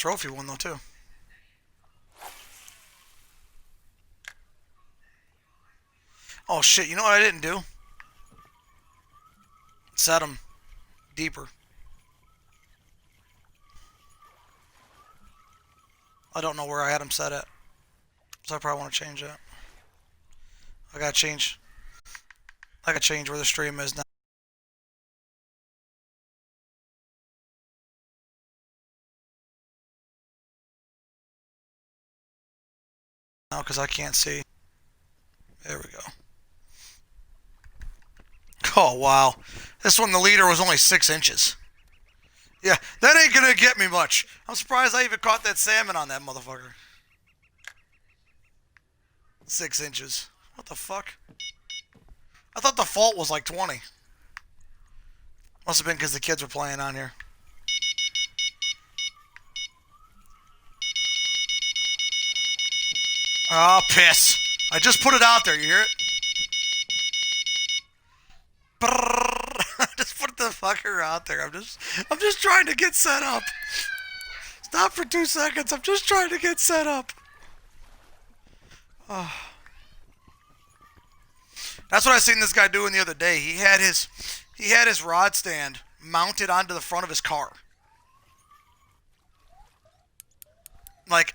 trophy one though too. Oh shit! You know what I didn't do? Set them deeper. I don't know where I had them set at, so I probably want to change that. I gotta change. I gotta change where the stream is now. Now, because I can't see. There we go. Oh wow, this one the leader was only 6 inches. Yeah, that ain't gonna get me much. I'm surprised I even caught that salmon on that motherfucker. 6 inches. What the fuck? I thought the fault was like 20. Must have been because the kids were playing on here. Oh, piss. I just put it out there, you hear it? I just put the fucker out there. I'm just trying to get set up. Stop for 2 seconds. I'm just trying to get set up. Oh. That's what I seen this guy doing the other day. He had his rod stand mounted onto the front of his car. Like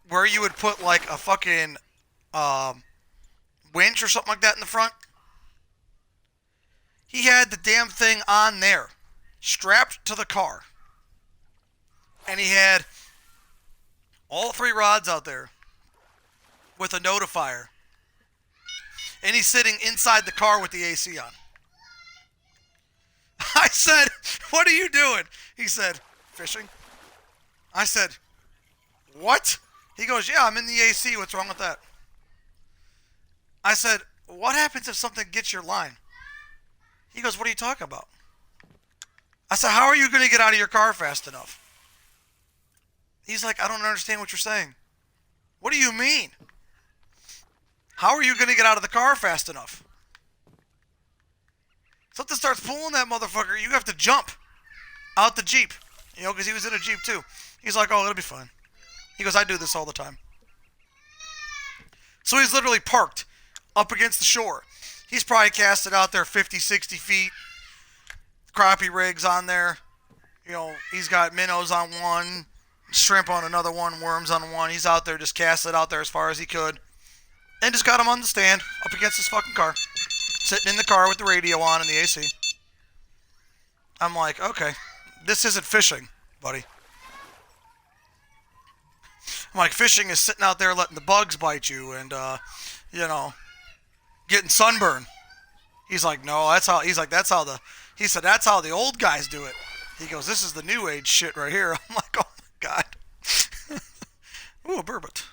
where you would put like a fucking winch or something like that in the front. He had the damn thing on there, strapped to the car. And he had all 3 rods out there with a notifier. And he's sitting inside the car with the AC on. I said, "What are you doing?" He said, "Fishing." I said, "What?" He goes, "Yeah, I'm in the AC. What's wrong with that?" I said, "What happens if something gets your line?" He goes, "What are you talking about?" I said, "How are you going to get out of your car fast enough?" He's like, "I don't understand what you're saying." What do you mean? How are you going to get out of the car fast enough? Something starts pulling that motherfucker, you have to jump out the Jeep. You know, because he was in a Jeep too. He's like, "Oh, it'll be fine." He goes, "I do this all the time." So he's literally parked up against the shore. He's probably casted out there 50, 60 feet. Crappie rigs on there. You know, he's got minnows on one, shrimp on another one, worms on one. He's out there just casting it out there as far as he could. And just got him on the stand up against his fucking car. Sitting in the car with the radio on and the AC. I'm like, okay, this isn't fishing, buddy. I'm like, fishing is sitting out there letting the bugs bite you and, you know, getting sunburn. He's like, no, that's how, he said, that's how the old guys do it. He goes, this is the new age shit right here. I'm like, oh my God. Ooh, a burbot.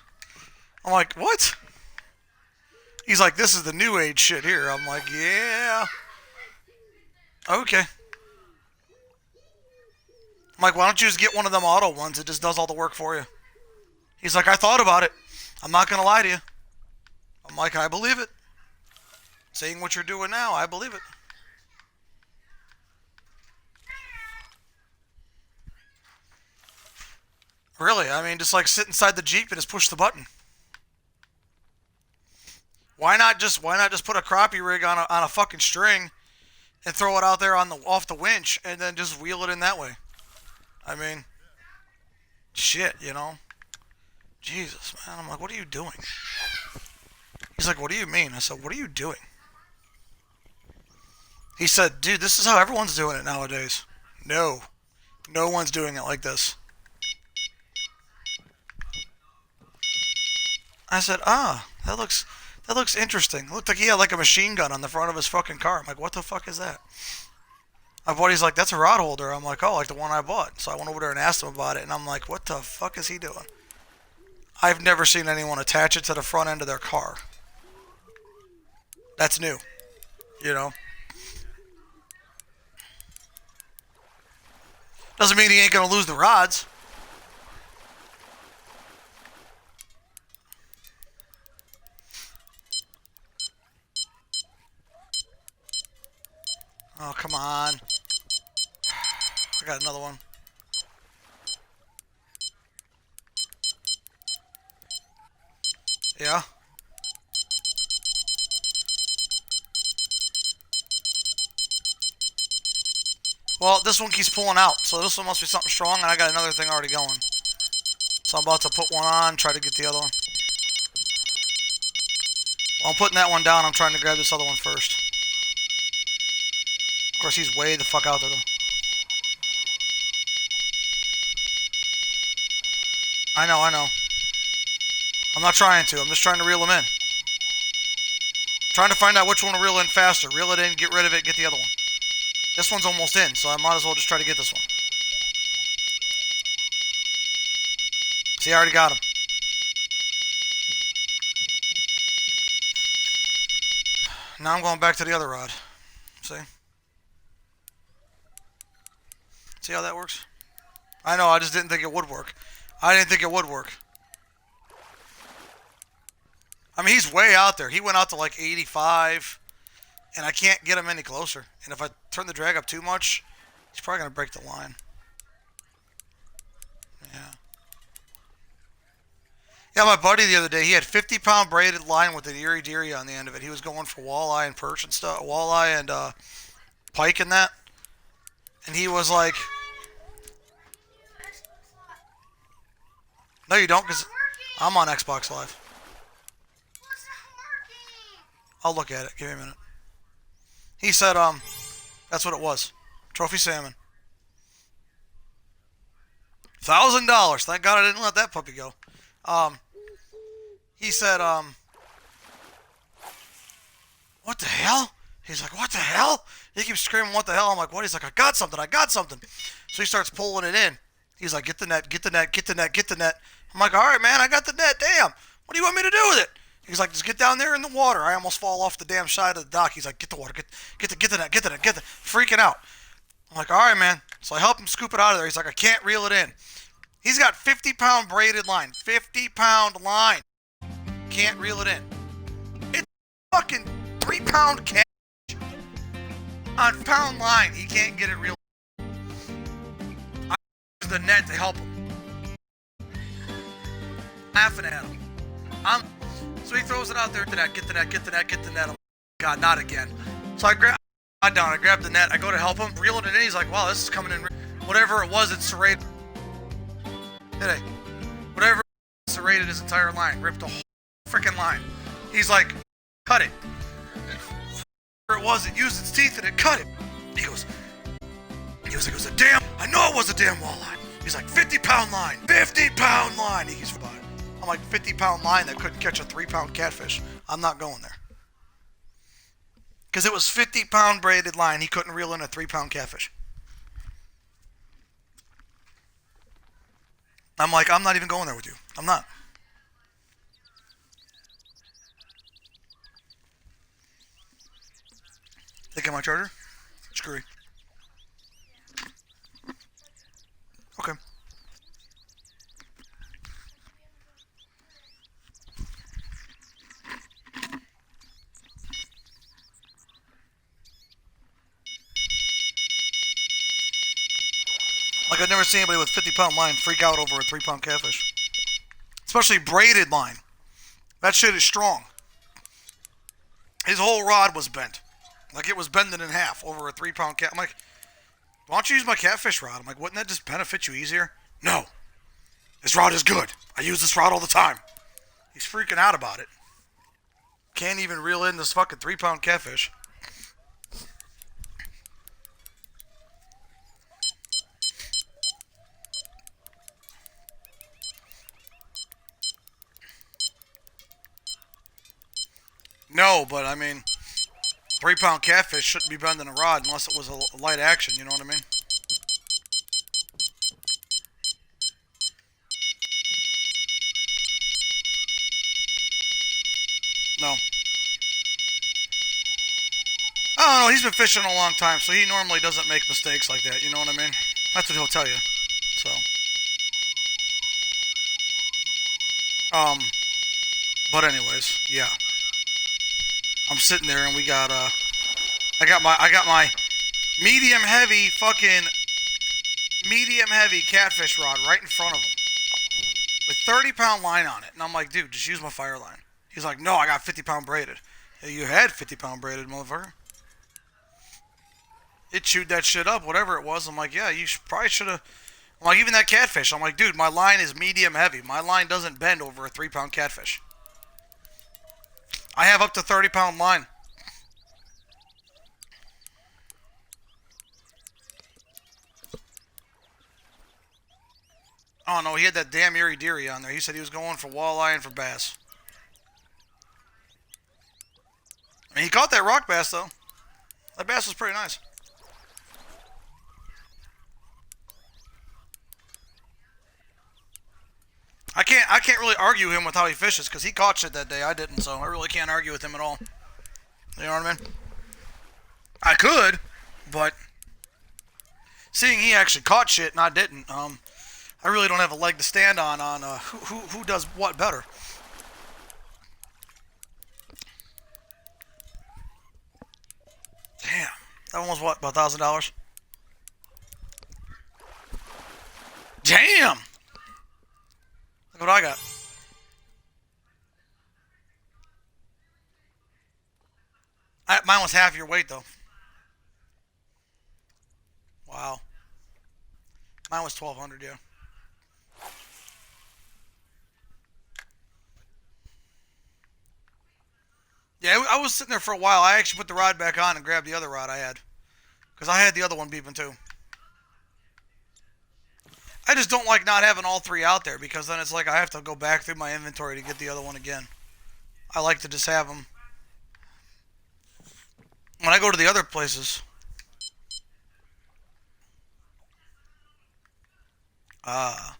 I'm like, what? He's like, this is the new age shit here. I'm like, yeah. Okay. I'm like, why don't you just get one of them auto ones? It just does all the work for you. He's like, I thought about it. I'm not going to lie to you. I'm like, I believe it. Seeing what you're doing now, I believe it. Really? I mean, just like sit inside the Jeep and just push the button. Why not just put a crappie rig on a fucking string and throw it out there on the off the winch and then just wheel it in that way? I mean, shit, you know. Jesus, man. I'm like, what are you doing? He's like, what do you mean? I said, what are you doing? He said, dude, this is how everyone's doing it nowadays. No. No one's doing it like this. I said, that looks interesting. It looked like he had like a machine gun on the front of his fucking car. I'm like, what the fuck is that? My buddy's like, that's a rod holder. I'm like, oh, like the one I bought. So I went over there and asked him about it, and I'm like, what the fuck is he doing? I've never seen anyone attach it to the front end of their car. That's new. You know? Doesn't mean he ain't gonna lose the rods. Oh, come on. I got another one. Yeah. Well, this one keeps pulling out, so this one must be something strong, and I got another thing already going. So I'm about to put one on, try to get the other one. While I'm putting that one down, I'm trying to grab this other one first. Of course, he's way the fuck out there, though. I know, I know. I'm not trying to. I'm just trying to reel him in. Trying to find out which one to reel in faster. Reel it in, get rid of it, get the other one. This one's almost in, so I might as well just try to get this one. See, I already got him. Now I'm going back to the other rod. See? See how that works? I know, I just didn't think it would work. I didn't think it would work. I mean, he's way out there. He went out to like 85, and I can't get him any closer. And if I turn the drag up too much, he's probably going to break the line. Yeah. Yeah, my buddy the other day, he had 50-pound braided line with an iridiria on the end of it. He was going for walleye and perch and stuff, walleye and pike and that. And he was like, no, you don't, because I'm on Xbox Live. I'll look at it. Give me a minute. He said, that's what it was. Trophy salmon. $1,000. Thank God I didn't let that puppy go. He said, what the hell? He's like, what the hell? He keeps screaming, what the hell? I'm like, what? He's like, I got something. So he starts pulling it in. He's like, get the net, get the net, get the net, get the net. I'm like, all right, man, I got the net. Damn. What do you want me to do with it? He's like, just get down there in the water. I almost fall off the damn side of the dock. He's like, get the water, get the net, freaking out. I'm like, all right, man. So I help him scoop it out of there. He's like, I can't reel it in. He's got 50-pound braided line. 50-pound line. Can't reel it in. It's fucking 3-pound catch on pound line. He can't get it reeled. I use the net to help him. Laughing at him. So he throws it out there. Get the net. I'm, God, not again. So I grab the net. I go to help him. Reeling it in. He's like, wow, this is coming in. Whatever it was, it's serrated. Whatever it was, serrated his entire line. Ripped the whole freaking line. He's like, cut it. Whatever it was, it used its teeth and it cut it. He goes, damn, I know it was a damn walleye. He's like, 50-pound line. 50-pound line. He's about it. I'm like, 50-pound line that couldn't catch a 3-pound catfish. I'm not going there. Because it was 50-pound braided line. He couldn't reel in a 3-pound catfish. I'm like, I'm not even going there with you. I'm not. Taking my charger? Screwy. Okay. Like, I've never seen anybody with 50-pound line freak out over a 3-pound catfish. Especially braided line. That shit is strong. His whole rod was bent. Like, it was bending in half over a 3-pound cat. I'm like, why don't you use my catfish rod? I'm like, wouldn't that just benefit you easier? No. This rod is good. I use this rod all the time. He's freaking out about it. Can't even reel in this fucking 3-pound catfish. No, but I mean, 3-pound catfish shouldn't be bending a rod unless it was a light action, you know what I mean? No. I don't know, he's been fishing a long time, so he normally doesn't make mistakes like that, you know what I mean? That's what he'll tell you. So. But anyways, yeah. I'm sitting there and we got I got my medium heavy catfish rod right in front of him with 30-pound line on it, and I'm like, dude, just use my fire line. He's like, no, I got 50-pound braided. Hey, you had 50-pound braided, motherfucker. It chewed that shit up, whatever it was. I'm like, yeah, probably should have. I'm like, even that catfish. I'm like, dude, my line is medium heavy. My line doesn't bend over a 3-pound catfish. I have up to 30-pound line. Oh no, he had that damn Erie Deary on there. He said he was going for walleye and for bass. I mean, he caught that rock bass though. That bass was pretty nice. I can't really argue him with how he fishes because he caught shit that day. I didn't, so I really can't argue with him at all. You know what I mean? I could, but seeing he actually caught shit and I didn't, I really don't have a leg to stand on who does what better. Damn, that one was what, about $1,000? Damn. Look what I got. Mine was half your weight though. Wow. Mine was 1,200. Yeah. Yeah, I was sitting there for a while. I actually put the rod back on and grabbed the other rod I had because I had the other one beeping too. I just don't like not having all three out there because then it's like I have to go back through my inventory to get the other one again. I like to just have them. When I go to the other places, uh,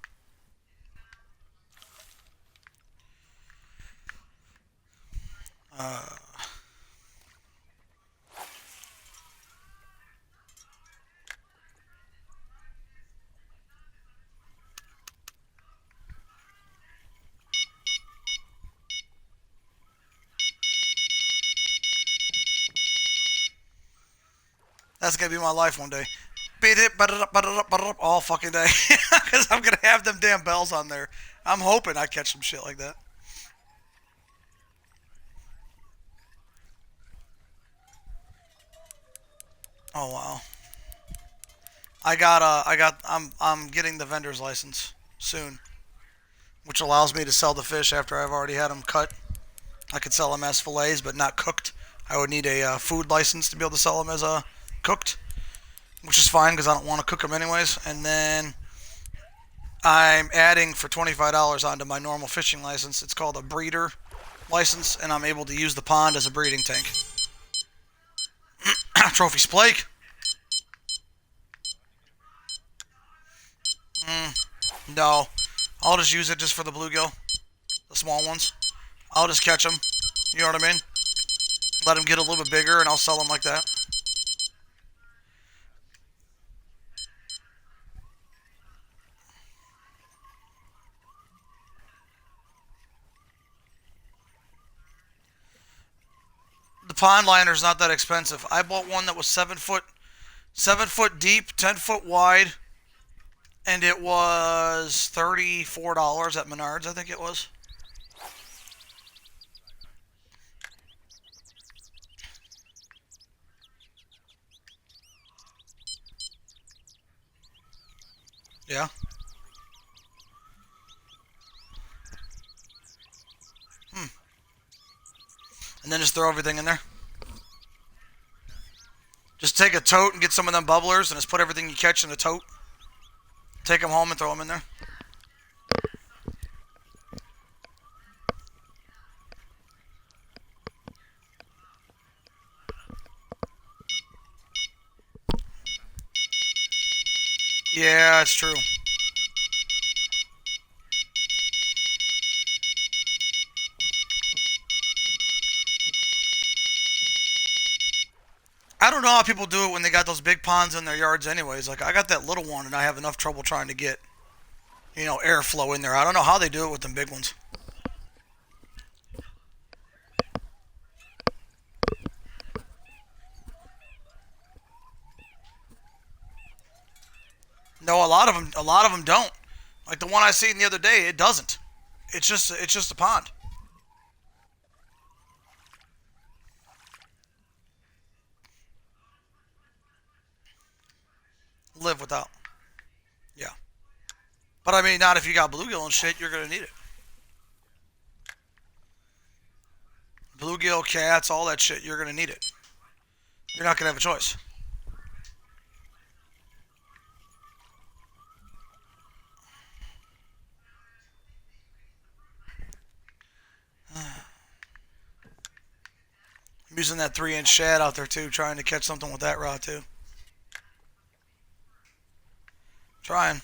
uh, that's gonna be my life one day. Beat it, all fucking day, because I'm gonna have them damn bells on there. I'm hoping I catch some shit like that. Oh wow. I'm getting the vendor's license soon, which allows me to sell the fish after I've already had them cut. I could sell them as fillets, but not cooked. I would need a food license to be able to sell them as cooked, which is fine because I don't want to cook them anyways. And then I'm adding for $25 onto my normal fishing license. It's called a breeder license, and I'm able to use the pond as a breeding tank. Trophy splake. No, I'll just use it just for the bluegill, the small ones. I'll just catch them. You know what I mean? Let them get a little bit bigger, and I'll sell them like that. The pond liner's not that expensive. I bought one that was 7 foot deep, 10 foot wide, and it was $34 at Menards. I think it was. Yeah. Hmm. And then just throw everything in there. Just take a tote and get some of them bubblers and just put everything you catch in a tote. Take them home and throw them in there. Yeah, it's true. I don't know how people do it when they got those big ponds in their yards anyways. Like, I got that little one and I have enough trouble trying to get, airflow in there. I don't know how they do it with them big ones. No, a lot of them don't. Like the one I seen the other day, it doesn't. It's just a pond. live without. Yeah. But I mean, not if you got bluegill and shit, you're gonna need it. Bluegill, cats, all that shit, you're gonna need it. You're not gonna have a choice. I'm using that 3-inch shad out there too, trying to catch something with that rod too. Trying.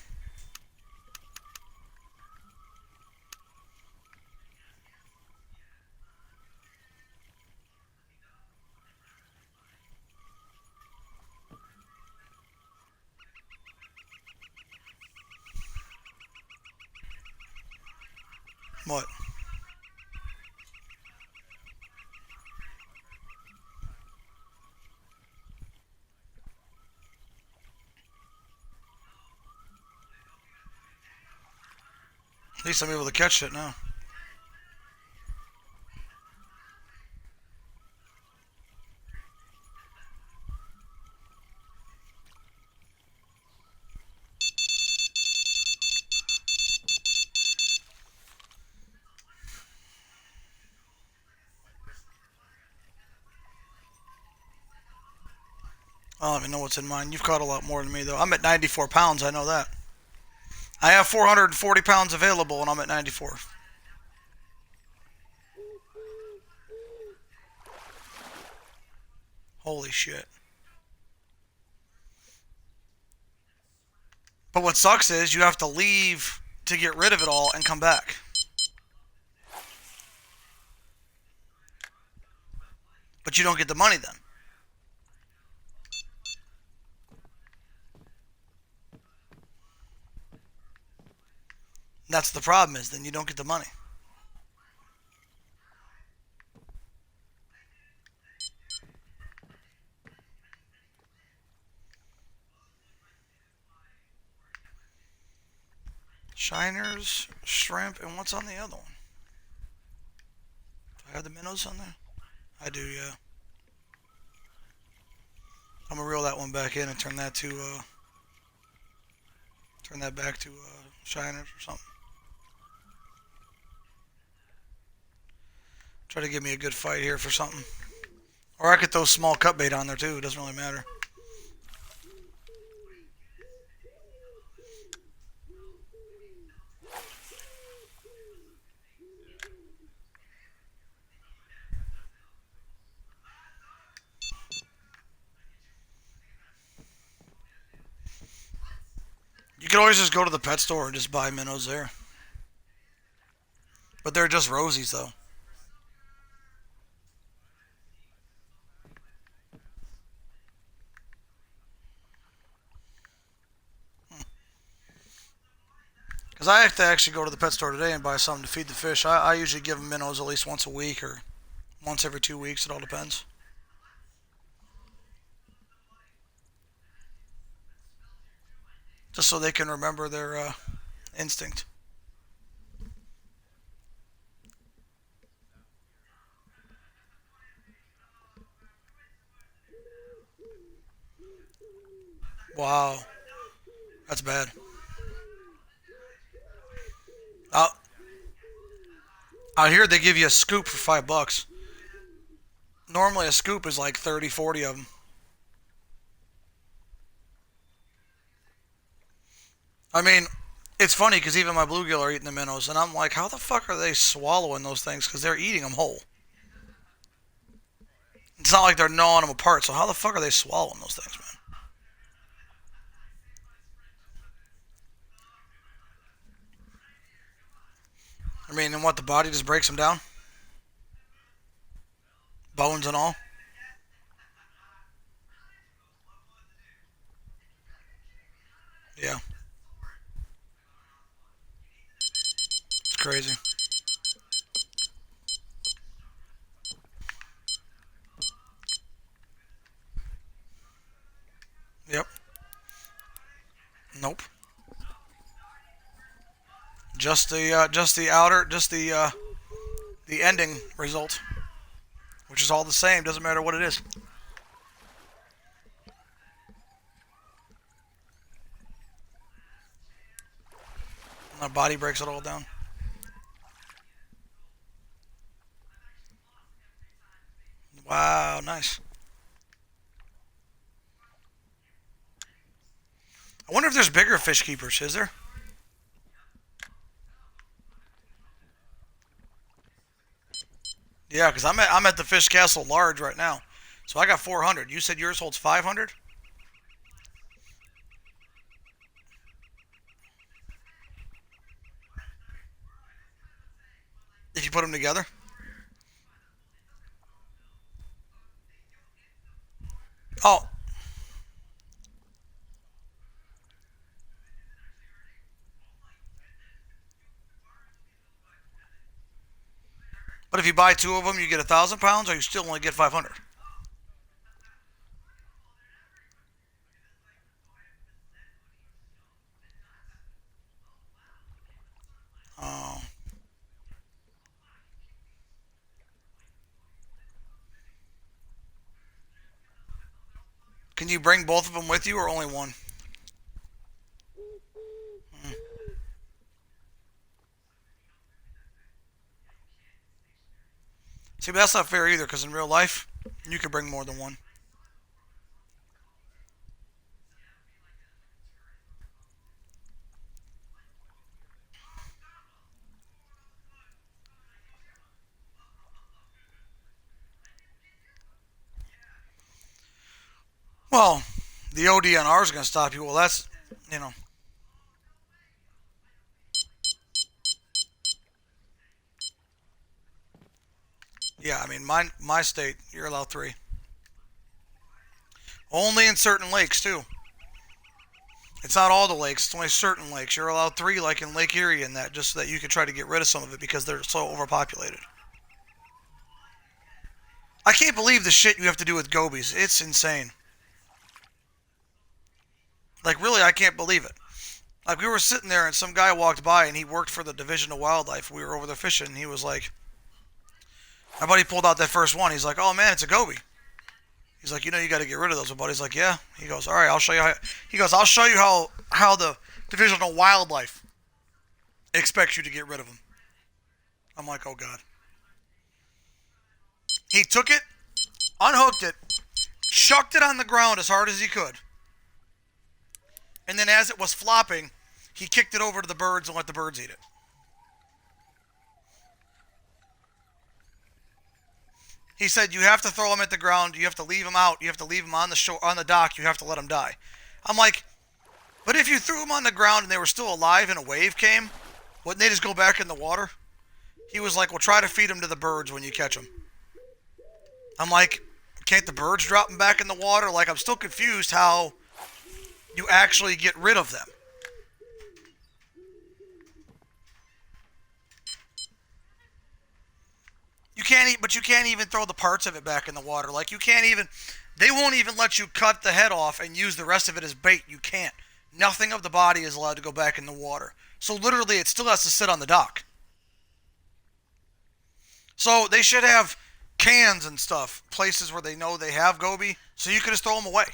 What? At least I'm able to catch it now. I don't even know what's in mine. You've caught a lot more than me, though. I'm at 94 pounds. I know that. I have 440 pounds available, and I'm at 94. Holy shit. But what sucks is you have to leave to get rid of it all and come back. But you don't get the money then. That's the problem, is then you don't get the money. Shiners, shrimp, and what's on the other one? Do I have the minnows on there? I do, yeah. I'm gonna reel that one back in and turn that back to shiners or something. Try to give me a good fight here for something. Or I could throw small cut bait on there too. It doesn't really matter. You could always just go to the pet store and just buy minnows there. But they're just rosies though. Because I have to actually go to the pet store today and buy something to feed the fish. I usually give them minnows at least once a week or once every 2 weeks. It all depends. Just so they can remember their instinct. Wow. That's bad. Out, out here they give you a scoop for $5. Normally a scoop is like 30, 40 of them. I mean, it's funny because even my bluegill are eating the minnows, and I'm like, how the fuck are they swallowing those things? Because they're eating them whole. It's not like they're gnawing them apart, so how the fuck are they swallowing those things, man? I mean, and what, the body just breaks them down? Bones and all? Yeah. It's crazy. Yep. Nope. The ending result, which is all the same. Doesn't matter what it is. My body breaks it all down. Wow, nice. I wonder if there's bigger fish keepers. Is there? Yeah, because I'm at the Fish Castle large right now, so I got 400. You said yours holds 500. If you put them together. Oh, but if you buy two of them, you get 1,000 pounds, or you still only get 500. Oh, can you bring both of them with you, or only one? Hmm. See, but that's not fair either, because in real life, you could bring more than one. Well, the ODNR is going to stop you. Well, that's, you know, yeah. I mean, my state, you're allowed three. Only in certain lakes too. It's not all the lakes. It's only certain lakes. You're allowed three, like in Lake Erie, and that just so that you can try to get rid of some of it because they're so overpopulated. I can't believe the shit you have to do with gobies. It's insane. Like really, I can't believe it. Like we were sitting there and some guy walked by and he worked for the Division of Wildlife. We were over there fishing and he was like, my buddy pulled out that first one. He's like, oh man, it's a goby. He's like, you got to get rid of those. My buddy's like, yeah. He goes, all right, I'll show you how. He goes, I'll show you how the Division of Wildlife expects you to get rid of them. I'm like, oh god. He took it, unhooked it, chucked it on the ground as hard as he could, and then as it was flopping, he kicked it over to the birds and let the birds eat it. He said you have to throw them at the ground, you have to leave them out, you have to leave them on the shore, on the dock, you have to let them die. I'm like, but if you threw them on the ground and they were still alive and a wave came, wouldn't they just go back in the water? He was like, well, try to feed them to the birds when you catch them. I'm like, can't the birds drop them back in the water? Like, I'm still confused how you actually get rid of them. You can't eat, but you can't even throw the parts of it back in the water. Like, you can't even, they won't even let you cut the head off and use the rest of it as bait. You can't. Nothing of the body is allowed to go back in the water. So literally, it still has to sit on the dock. So they should have cans and stuff, places where they know they have goby, so you can just throw them away.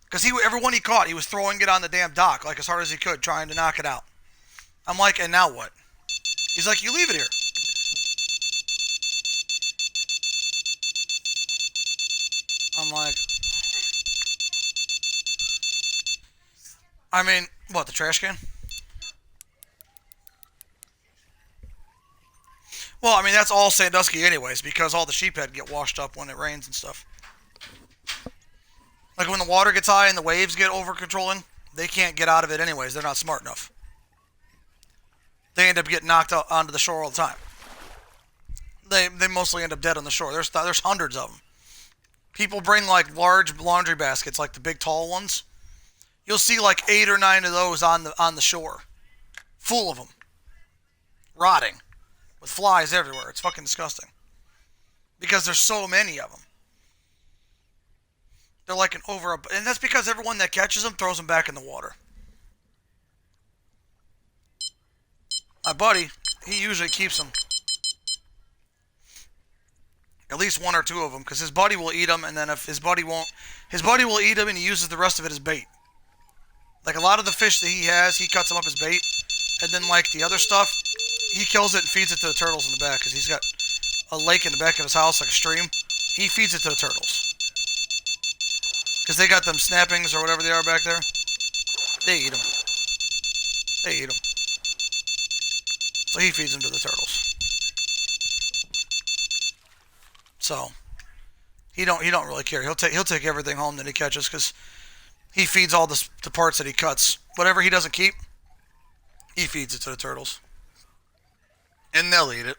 Because everyone he caught, he was throwing it on the damn dock like as hard as he could, trying to knock it out. I'm like, and now what? He's like, you leave it here. I'm like, I mean, what, the trash can? Well, I mean, that's all Sandusky anyways, because all the sheephead get washed up when it rains and stuff. Like when the water gets high and the waves get over controlling, they can't get out of it anyways. They're not smart enough. They end up getting knocked out onto the shore all the time. They mostly end up dead on the shore. There's hundreds of them. People bring like large laundry baskets, like the big tall ones. You'll see like 8 or 9 of those on the shore, full of them, rotting, with flies everywhere. It's fucking disgusting because there's so many of them. They're like and that's because everyone that catches them throws them back in the water. My buddy, he usually keeps them. At least 1 or 2 of them, because his buddy will eat them, and then if his buddy won't, his buddy will eat them, and he uses the rest of it as bait. Like a lot of the fish that he has, he cuts them up as bait, and then like the other stuff, he kills it and feeds it to the turtles in the back because he's got a lake in the back of his house, like a stream. He feeds it to the turtles because they got them snappings or whatever they are back there. They eat them. They eat them. So he feeds them to the turtles. So he don't really care. He'll take everything home that he catches because he feeds all the parts that he cuts. Whatever he doesn't keep, he feeds it to the turtles, and they'll eat it.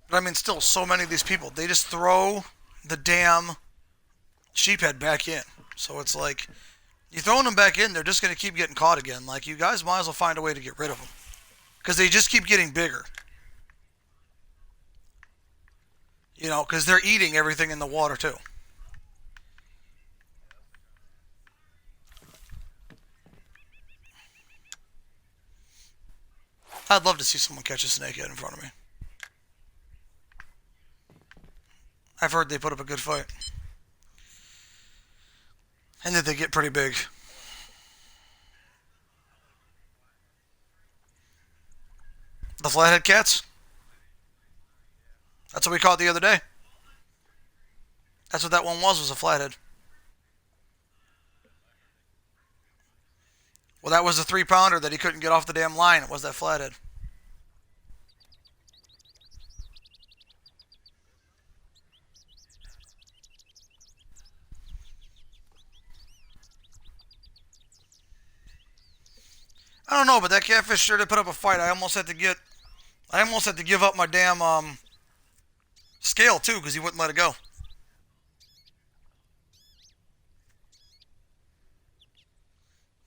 But I mean, still, so many of these people, they just throw the damn sheephead back in. So it's like, you throwing them back in, they're just going to keep getting caught again. Like, you guys might as well find a way to get rid of them. Because they just keep getting bigger. You know, because they're eating everything in the water, too. I'd love to see someone catch a snakehead in front of me. I've heard they put up a good fight. And that they get pretty big. The flathead cats? That's what we caught the other day. That's what that one was a flathead. Well, that was a 3-pounder that he couldn't get off the damn line. It was that flathead. I don't know, but that catfish sure did put up a fight. I almost had to give up my damn scale too because he wouldn't let it go.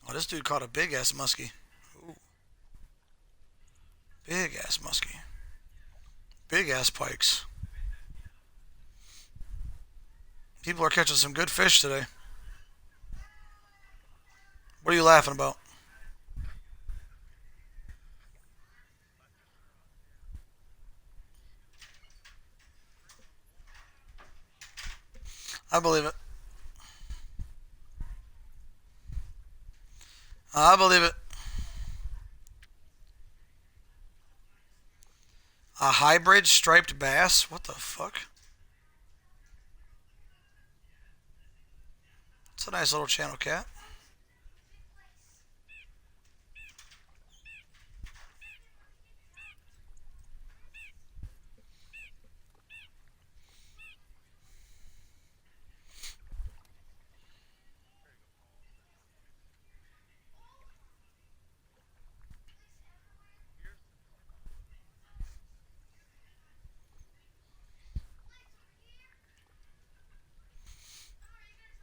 Oh, this dude caught a big ass muskie. Ooh. Big ass muskie. Big ass pikes. People are catching some good fish today. What are you laughing about? I believe it. I believe it. A hybrid striped bass? What the fuck? It's a nice little channel cat.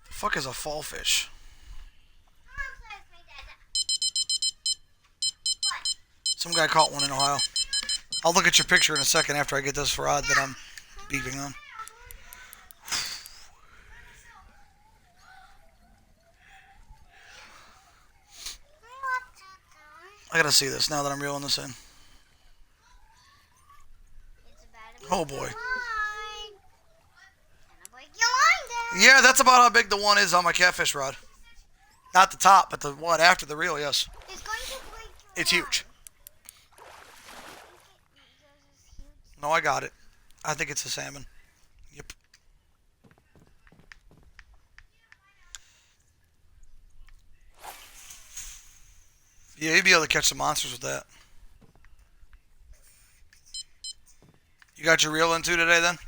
The fuck is a fall fish? Some guy caught one in Ohio. I'll look at your picture in a second after I get this rod that I'm beeping on. I gotta see this now that I'm reeling this in. Oh boy. Yeah, that's about how big the one is on my catfish rod. Not the top, but the one after the reel, yes. It's huge. No, I got it. I think it's a salmon. Yep. Yeah, you'd be able to catch some monsters with that. You got your reel into today then?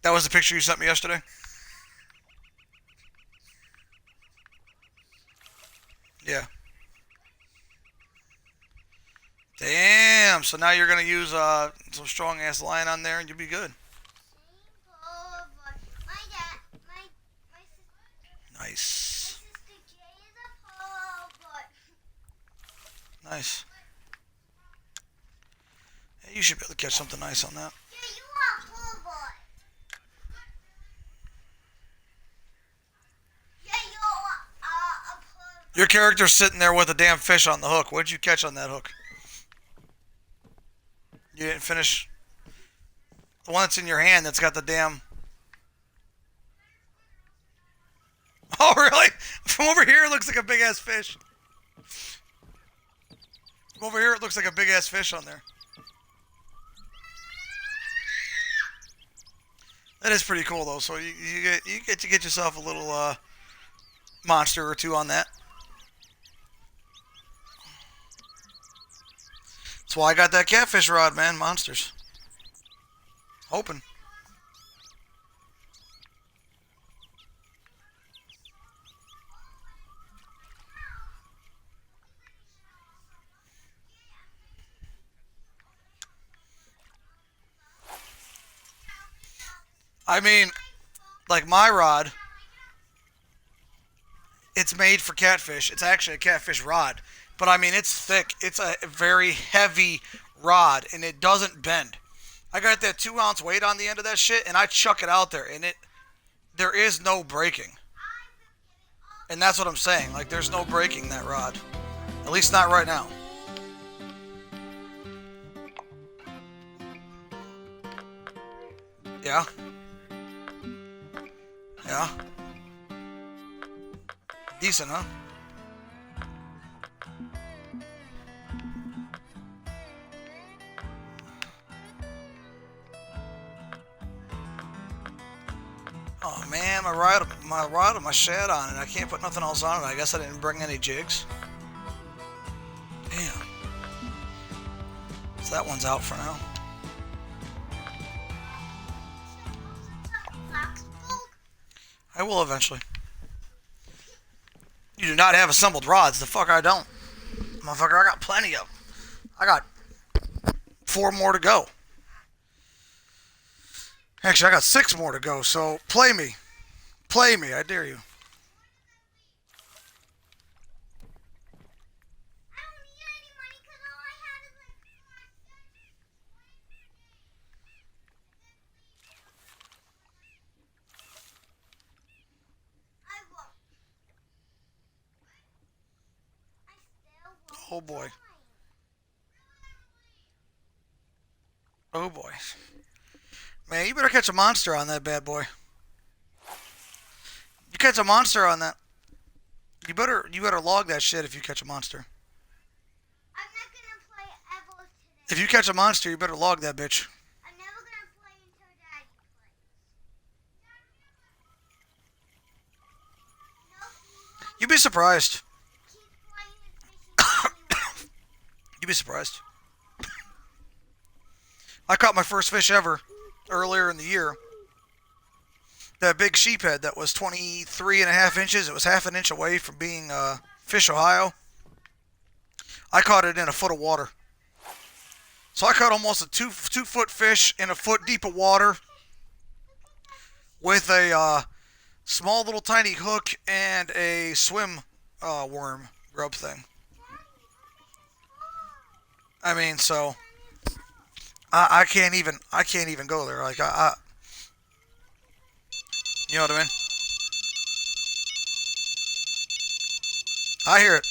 That was the picture you sent me yesterday? Yeah. Damn, so now you're going to use some strong ass line on there and you'll be good. Nice. Nice. Yeah, you should be able to catch something nice on that. Your character's sitting there with a damn fish on the hook. What did you catch on that hook? You didn't finish? The one that's in your hand that's got the damn. Oh, really? From over here, it looks like a big ass fish. From over here, it looks like a big ass fish on there. That is pretty cool though. So you get to get yourself a little monster or two on that. That's why I got that catfish rod, man. Monsters. Hoping. I mean, like my rod, it's made for catfish. It's actually a catfish rod. But I mean, it's thick. It's a very heavy rod, and it doesn't bend. I got that 2 ounce weight on the end of that shit, and I chuck it out there, and there is no breaking. And that's what I'm saying. Like, there's no breaking that rod. At least not right now. Yeah. Yeah. Decent, huh? Oh man, my rod with my shad on it. I can't put nothing else on it. I guess I didn't bring any jigs. Damn. So that one's out for now. I will eventually. You do not have assembled rods. The fuck I don't. Motherfucker, I got plenty of them. I got 4 more to go. Actually, I got 6 more to go, so play me. Play me, I dare you. Oh boy. Oh boy. Man, you better catch a monster on that bad boy. You catch a monster on that. You better log that shit if you catch a monster. I'm not gonna play ever today. If you catch a monster, you better log that bitch. I'm never gonna play until Daddy plays. No, You'd be surprised. keep playing with fishing. You'd be surprised. I caught my first fish ever earlier in the year. That big sheephead that was 23.5 inches. It was half an inch away from being Fish Ohio. I caught it in a foot of water. So I caught almost a 2 foot fish in a foot deep of water with a small little tiny hook and a swim worm grub thing. I mean, so I can't even go there. Like you know what I mean? I hear it.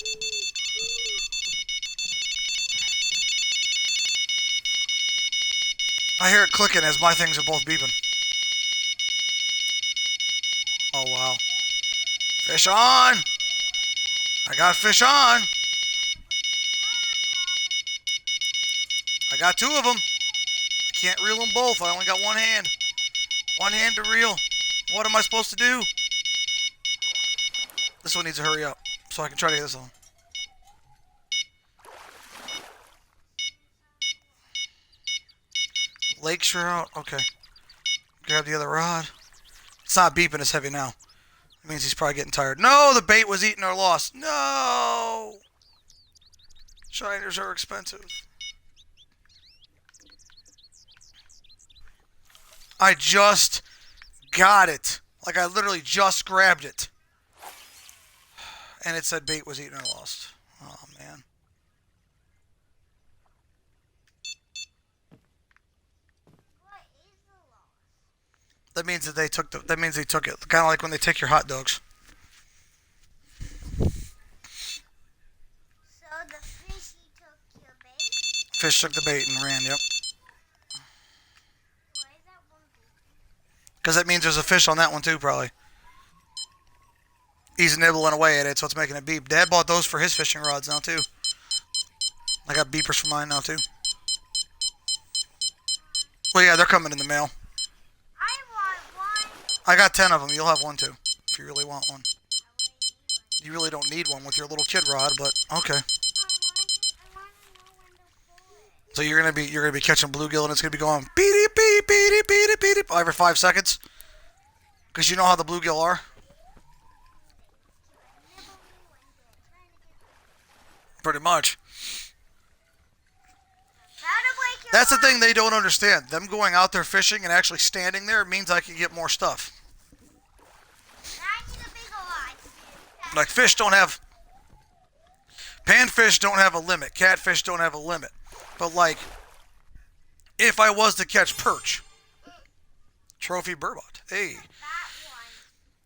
I hear it clicking as my things are both beeping. Oh wow. Fish on! I got fish on! I got 2 of them. I can't reel them both. I only got one hand. One hand to reel. What am I supposed to do? This one needs to hurry up so I can try to get this on. Lake trout. Okay. Grab the other rod. It's not beeping as heavy now. It means he's probably getting tired. No, the bait was eaten or lost. No! Shiners are expensive. I just got it. Like I literally just grabbed it. And it said bait was eaten or lost. Oh man. What is the loss? That means that that means they took it. Kind of like when they take your hot dogs. So the fishy took your bait? Fish took the bait and ran, yep. What is Because that means there's a fish on that one too, probably. He's nibbling away at it, so it's making a beep. Dad bought those for his fishing rods now too. I got beepers for mine now too. Well, yeah, they're coming in the mail. I want one. I got 10 of them. You'll have one too, if you really want one. You really don't need one with your little kid rod, but okay. I want to know when to pull it. So you're gonna be catching bluegill, and it's gonna be going beep beep beep beep beep beep every 5 seconds. Because you know how the bluegill are. Pretty much. That's the thing they don't understand. Them going out there fishing and actually standing there means I can get more stuff. Like fish don't have, panfish don't have a limit. Catfish don't have a limit. But like, if I was to catch perch, trophy burbot, hey.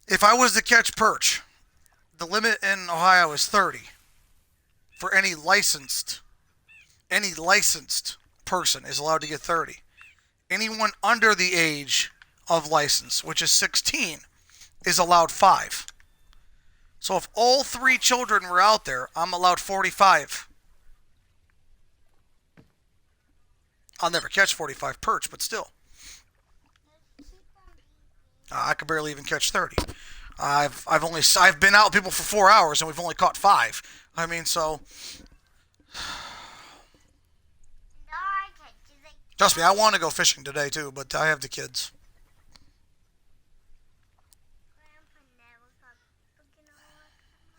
If I was to catch perch, the limit in Ohio is 30 for any licensed person is allowed to get 30. Anyone under the age of license, which is 16, is allowed 5. So if all 3 children were out there, I'm allowed 45. I'll never catch 45 perch, but still. I could barely even catch 30. I've been out with people for 4 hours and we've only caught 5. I mean, so trust me, I want to go fishing today too, but I have the kids.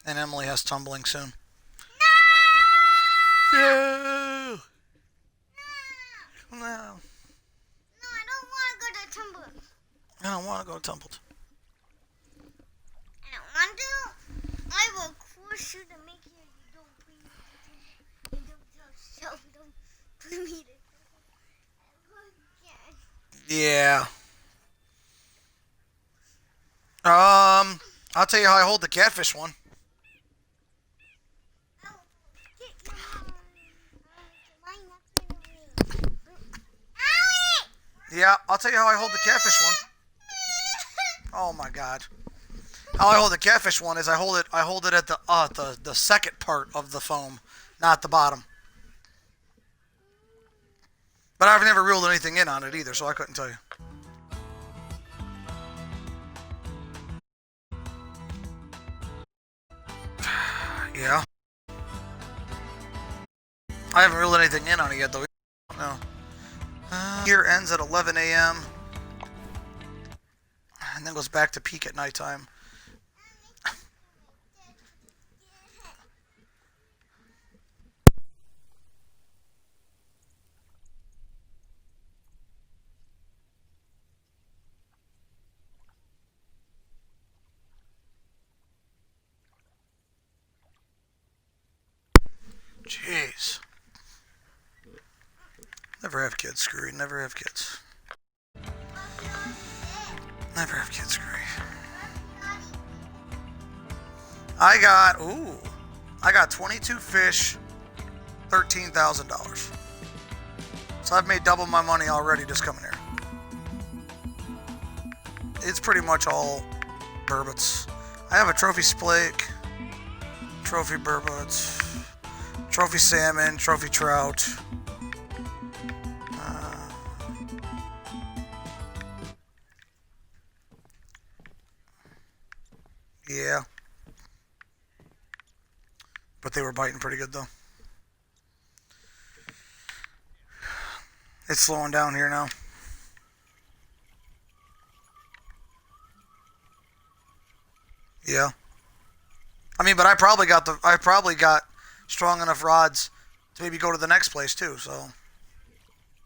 And Emily has tumbling soon. No! No. No, I don't want to go to Tumblr. I don't want to go to Tumbled. I don't want to. I will force you to make it. You don't bring me to. You don't tell yourself. Don't bring me to. Yeah. I'll tell you how I hold the catfish one. Yeah, I'll tell you how I hold the catfish one. Oh my god. How I hold the catfish one is I hold it at the second part of the foam, not the bottom. But I've never reeled anything in on it either, so I couldn't tell you. Yeah. I haven't reeled anything in on it yet though. No. Here ends at 11 a.m. and then goes back to peak at nighttime. Jeez. Never have kids, Screwy. Never have kids. Never have kids, Screwy. I got 22 fish, $13,000. So I've made double my money already just coming here. It's pretty much all burbots. I have a trophy splake, trophy burbots, trophy salmon, trophy trout. Yeah. But they were biting pretty good though. It's slowing down here now. Yeah. I mean, but I probably got strong enough rods to maybe go to the next place too, so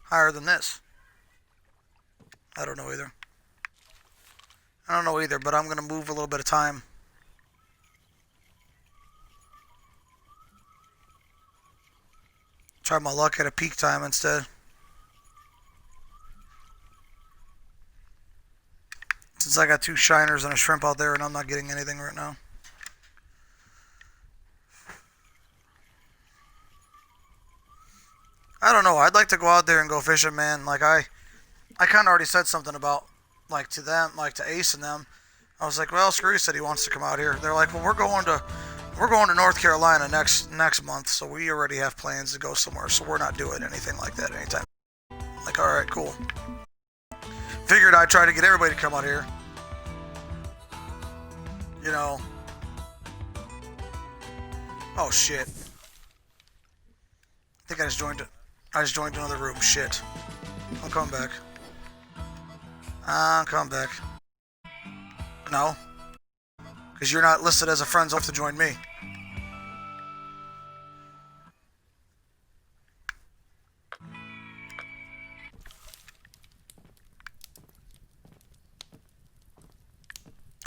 higher than this. I don't know either. But I'm gonna move a little bit of time. Try my luck at a peak time instead. Since I got 2 shiners and a shrimp out there and I'm not getting anything right now. I don't know. I'd like to go out there and go fishing, man. Like I kind of already said something about like to them, like to Ace and them. I was like, well, Screw said he wants to come out here. They're like, well, we're going to North Carolina next month, so we already have plans to go somewhere, so we're not doing anything like that anytime. Like, all right, cool. Figured I'd try to get everybody to come out here. You know. Oh shit. I think I just joined another room. Shit. I'm coming back. I'm coming back. No. Because you're not listed as a friend, so you have to join me.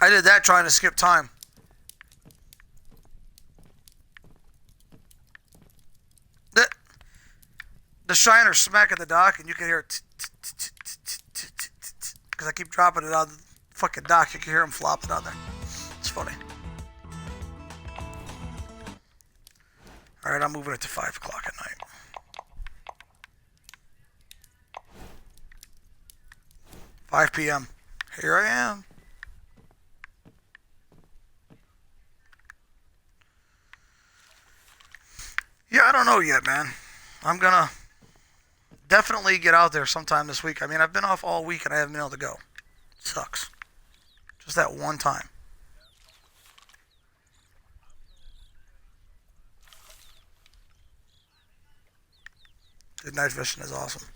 I did that trying to skip time. The shiner smacking the dock, and you can hear it because I keep dropping it on the fucking dock. You can hear him flopping on there. It's funny. All right, I'm moving it to 5 o'clock at night. 5 p.m. Here I am. Yeah, I don't know yet, man. I'm gonna definitely get out there sometime this week. I mean, I've been off all week and I haven't been able to go. It sucks. Just that one time. Dude, night fishing is awesome.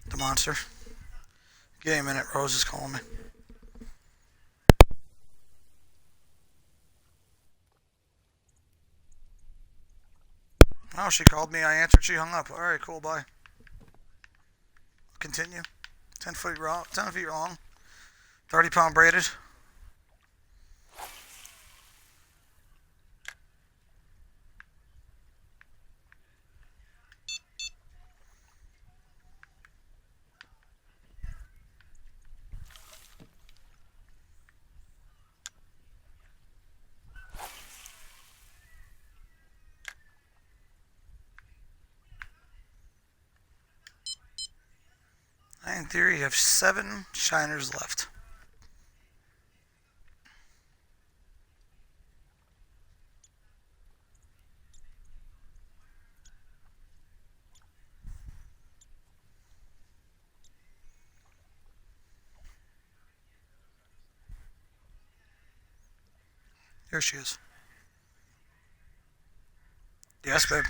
The monster. Give me a minute. Rose is calling me. Oh, she called me. I answered. She hung up. All right, cool. Bye. Continue. 10 feet long. 10 feet long. 30-pound braided. In theory, you have 7 shiners left. Here she is. Yes, babe.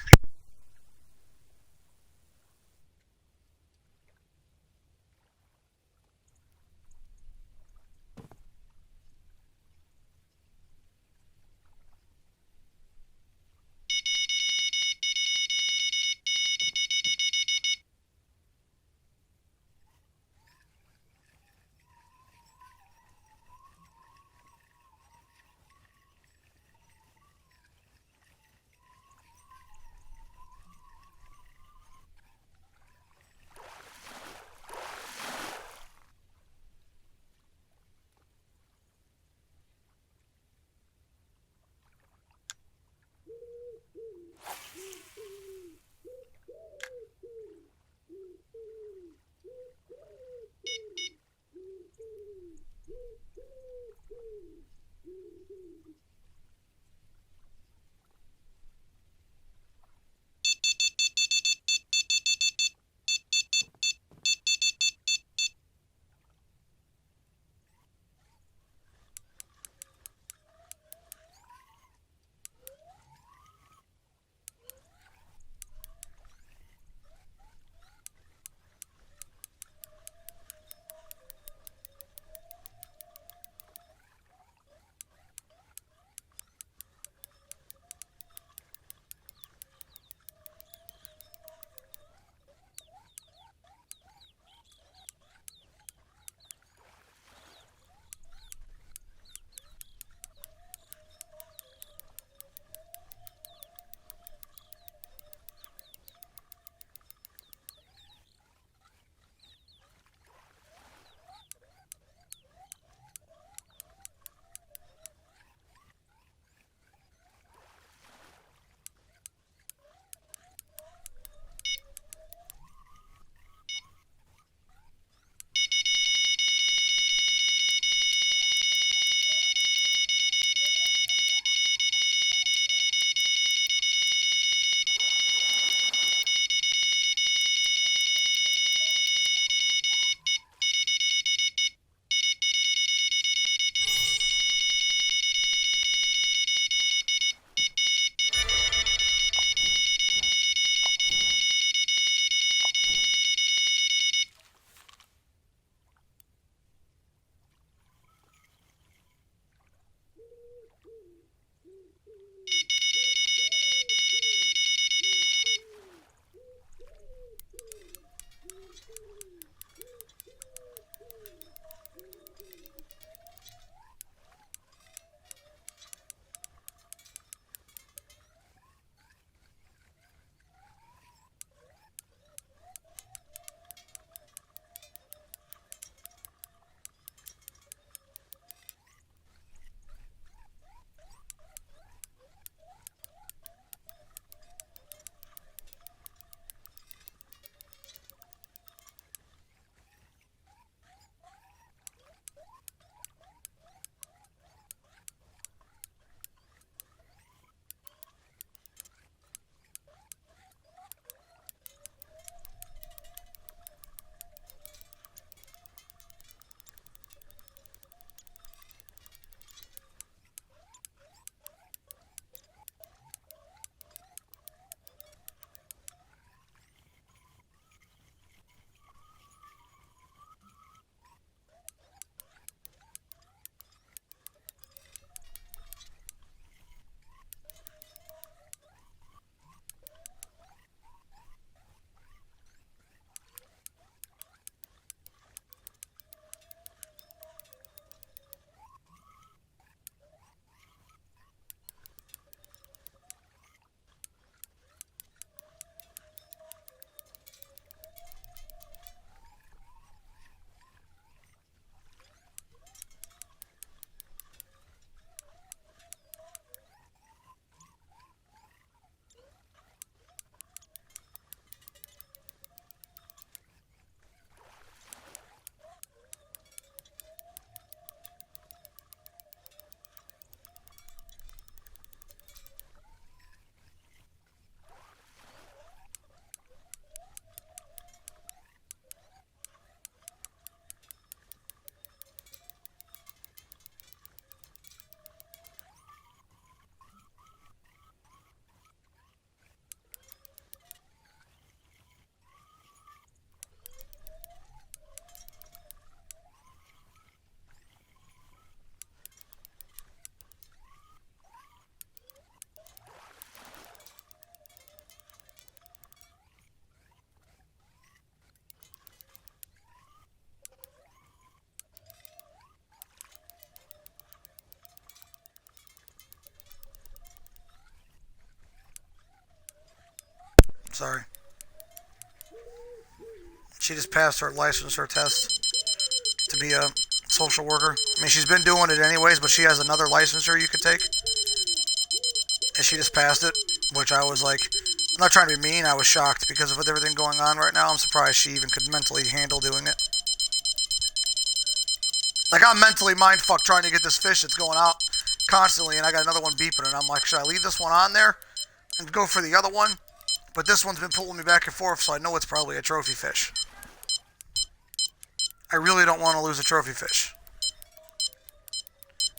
sorry. She just passed her licensure test to be a social worker. I mean, she's been doing it anyways, but she has another licensure you could take. And she just passed it, which I was like, I'm not trying to be mean, I was shocked because of with everything going on right now. I'm surprised she even could mentally handle doing it. Like, I'm mentally mindfucked trying to get this fish that's going out constantly, and I got another one beeping, and I'm like, should I leave this one on there and go for the other one? But this one's been pulling me back and forth, so I know it's probably a trophy fish. I really don't want to lose a trophy fish.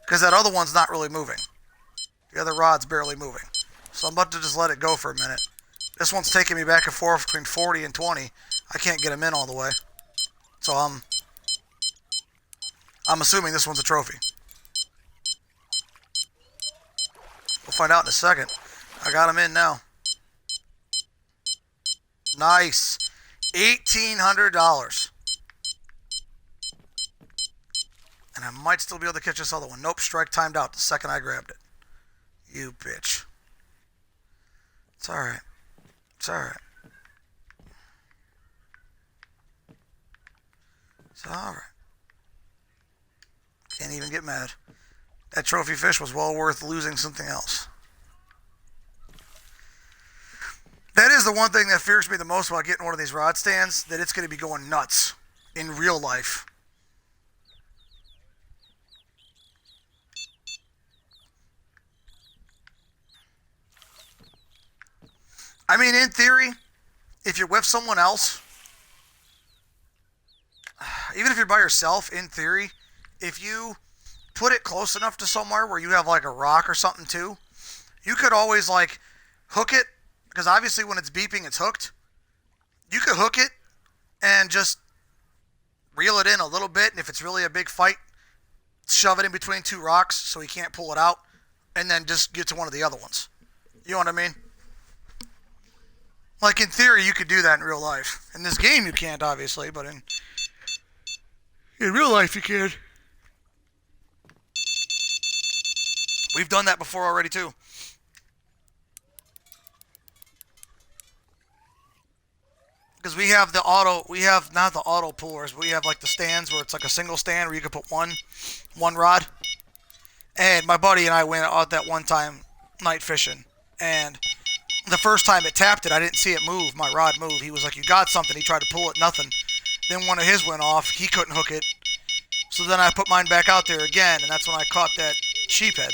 Because that other one's not really moving. The other rod's barely moving. So I'm about to just let it go for a minute. This one's taking me back and forth between 40 and 20. I can't get him in all the way. So I'm assuming this one's a trophy. We'll find out in a second. I got him in now. Nice. $1,800. And I might still be able to catch this other one. Nope, strike timed out the second I grabbed it. You bitch. It's alright. It's alright. It's alright. Can't even get mad. That trophy fish was well worth losing something else. That is the one thing that fears me the most about getting one of these rod stands, that it's going to be going nuts in real life. I mean, in theory, if you're with someone else, even if you're by yourself, in theory, if you put it close enough to somewhere where you have like a rock or something too, you could always like hook it, because obviously when it's beeping, it's hooked. You could hook it and just reel it in a little bit, and if it's really a big fight, shove it in between two rocks so he can't pull it out, and then just get to one of the other ones. You know what I mean? Like, in theory, you could do that in real life. In this game, you can't, obviously, but in real life, you can. We've done that before already, too. Because we have not the auto pullers, but we have, like, the stands where it's like a single stand where you can put one rod. And my buddy and I went out that one time night fishing, and the first time it tapped it, I didn't see it move. My rod moved. He was like, you got something. He tried to pull it, nothing. Then one of his went off. He couldn't hook it. So then I put mine back out there again, and that's when I caught that sheephead.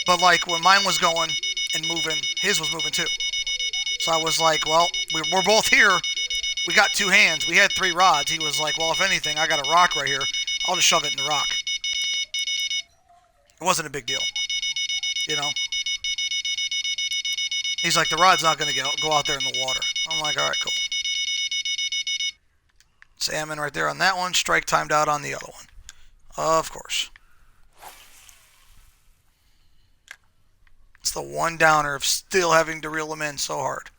But like when mine was going and moving, his was moving too. So I was like, well, we're both here. We got two hands. We had 3 rods. He was like, well, if anything, I got a rock right here. I'll just shove it in the rock. It wasn't a big deal. You know? He's like, the rod's not going to go out there in the water. I'm like, all right, cool. Salmon right there on that one. Strike timed out on the other one. Of course. It's the one downer of still having to reel them in so hard.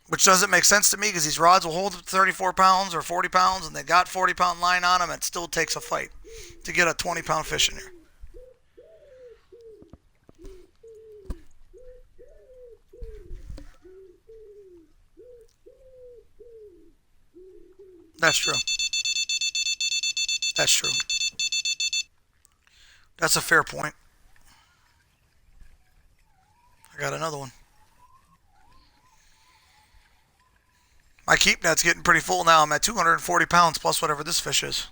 Which doesn't make sense to me, because these rods will hold 34 pounds or 40 pounds, and they got 40-pound line on them, and it still takes a fight to get a 20-pound fish in here. That's true. That's true. That's a fair point. I got another one. My keep net's getting pretty full now. I'm at 240 pounds plus whatever this fish is.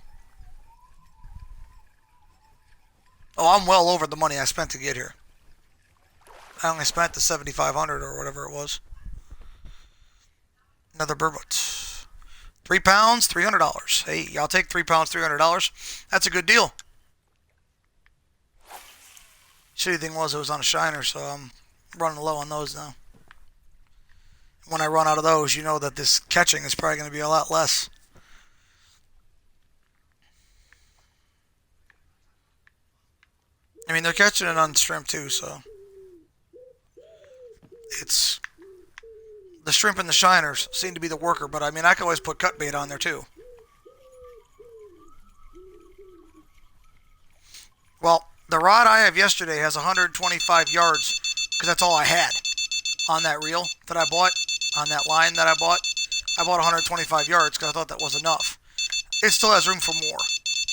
Oh, I'm well over the money I spent to get here. I only spent the $7,500 or whatever it was. Another burbot. 3 pounds, $300. Hey, I'll take 3 pounds, $300. That's a good deal. Shitty thing was it was on a shiner, so I'm running low on those now. When I run out of those, you know that this catching is probably going to be a lot less. I mean, they're catching it on shrimp too, so it's the shrimp and the shiners seem to be the worker, but I mean, I can always put cut bait on there too. Well, the rod I have yesterday has 125 yards because that's all I had. on that reel that I bought, on that line that I bought. I bought 125 yards because I thought that was enough. It still has room for more.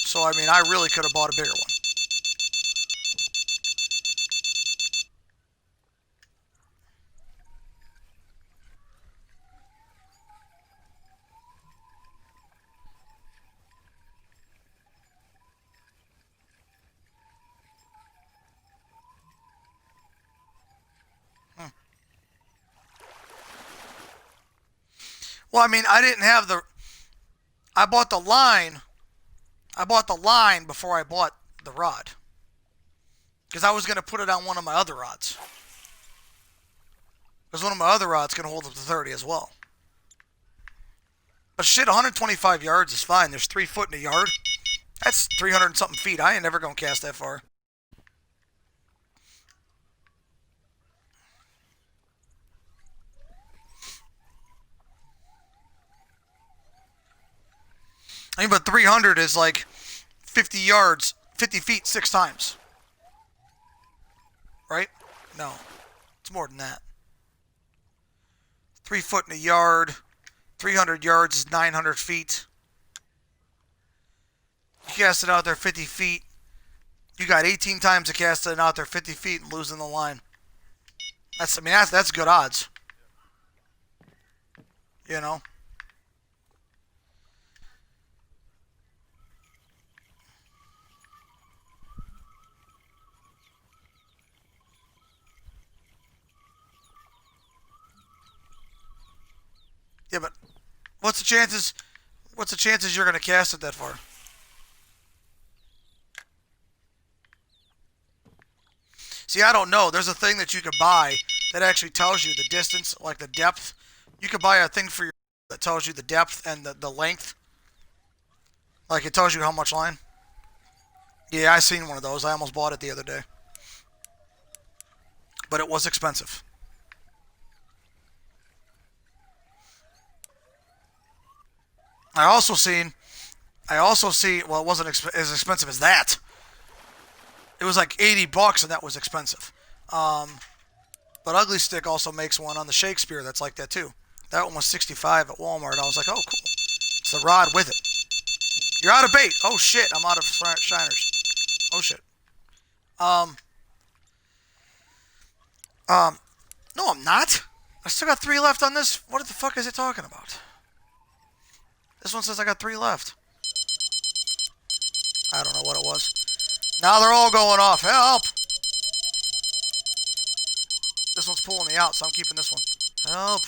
So, I mean, I really could have bought a bigger one. Well, I mean, I didn't have the... I bought the line. I bought the line before I bought the rod. Because I was going to put it on one of my other rods. Because one of my other rods can hold up to 30 as well. But shit, 125 yards is fine. There's 3 foot in a yard. That's 300 and something feet. I ain't never going to cast that far. I mean, but 300 is like 50 yards, 50 feet 6 times. Right? No. It's more than that. 3 foot in a yard. 300 yards is 900 feet. You cast it out there 50 feet. You got 18 times to cast it out there 50 feet and losing the line. That's good odds. You know? Yeah, but what's the chances you're going to cast it that far? See, I don't know. There's a thing that you could buy that actually tells you the distance, like the depth. You could buy a thing for your that tells you the depth and the length. Like it tells you how much line. Yeah, I seen one of those. I almost bought it the other day. But it was expensive. I also see, well, it wasn't as expensive as that. It was like $80 and that was expensive. But Ugly Stick also makes one on the Shakespeare that's like that too. That one was $65 at Walmart. I was like, oh, cool. It's the rod with it. You're out of bait. Oh, shit. I'm out of shiners. Oh, shit. No, I'm not. I still got 3 left on this. What the fuck is it talking about? This one says I got 3 left. I don't know what it was. Now they're all going off. Help! This one's pulling me out, so I'm keeping this one. Help!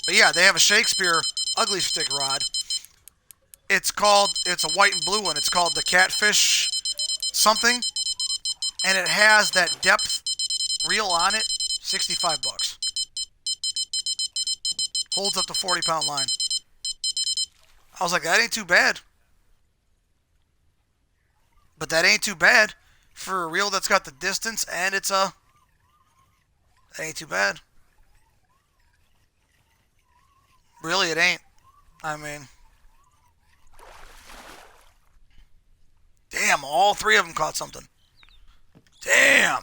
But yeah, they have a Shakespeare Ugly Stick rod. It's a white and blue one. It's called the Catfish something. And it has that depth reel on it. $65. Holds up to 40-pound line. I was like, that ain't too bad. But that ain't too bad for a reel that's got the distance and it's that ain't too bad. Really, it ain't. I mean, damn, all 3 of them caught something. Damn.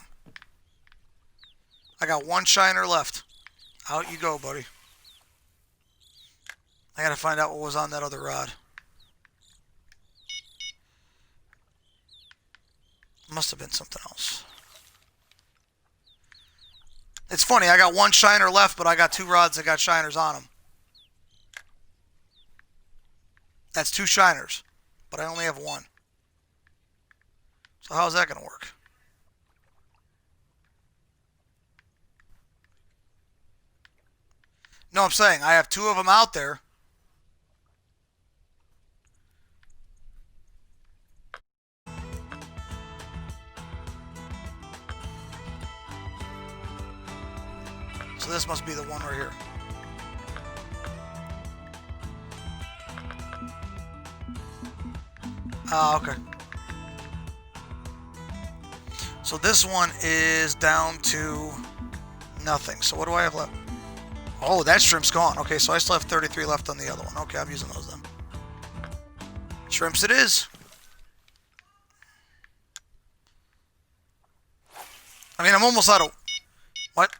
I got 1 shiner left. Out you go, buddy. I gotta find out what was on that other rod. Must have been something else. It's funny, I got 1 shiner left, but I got 2 rods that got shiners on them. That's 2 shiners, but I only have 1. So how's that gonna work? No, I'm saying I have 2 of them out there. So this must be the one right here. Okay. So this one is down to nothing. So what do I have left? Oh, that shrimp's gone. Okay, so I still have 33 left on the other one. Okay, I'm using those then. Shrimps it is. I mean, I'm almost out of... What?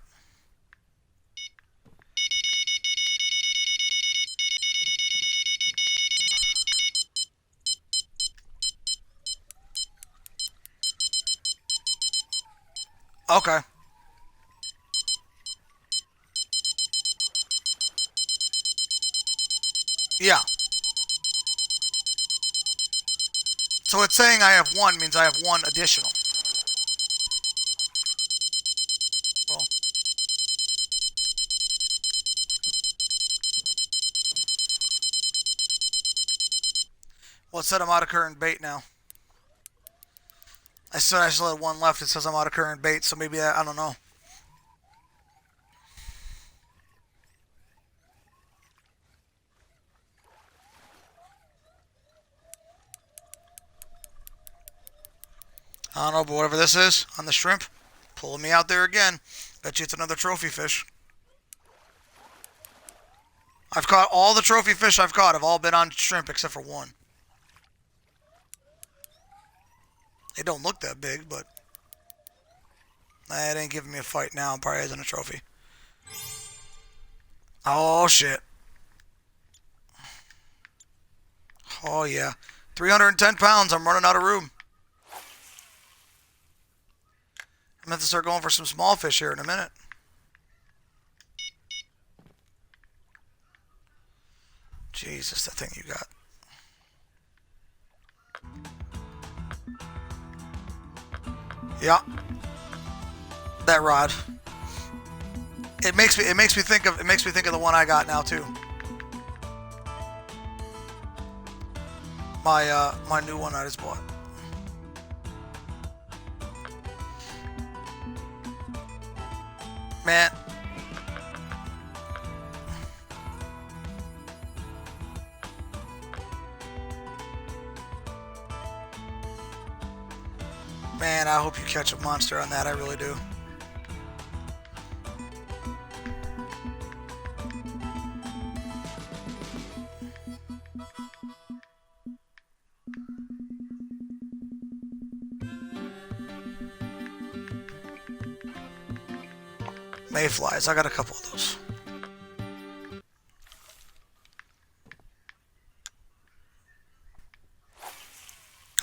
Okay. Yeah. So it's saying I have one means I have one additional. Well, it said I'm out of current bait now. I said I still had one left. It says I'm out of current bait, so maybe I don't know. I don't know, but whatever this is on the shrimp, pulling me out there again. Bet you it's another trophy fish. I've caught all the trophy fish I've caught have all been on shrimp except for one. They don't look that big, but it ain't giving me a fight now. It probably isn't a trophy. Oh, shit. Oh, yeah. 310 pounds. I'm running out of room. I'm going to have to start going for some small fish here in a minute. Jesus, that thing you got. Yeah. That rod. It makes me think of the one I got now too. My new one I just bought. Man. Man, I hope you catch a monster on that. I really do. Mayflies. I got a couple of those.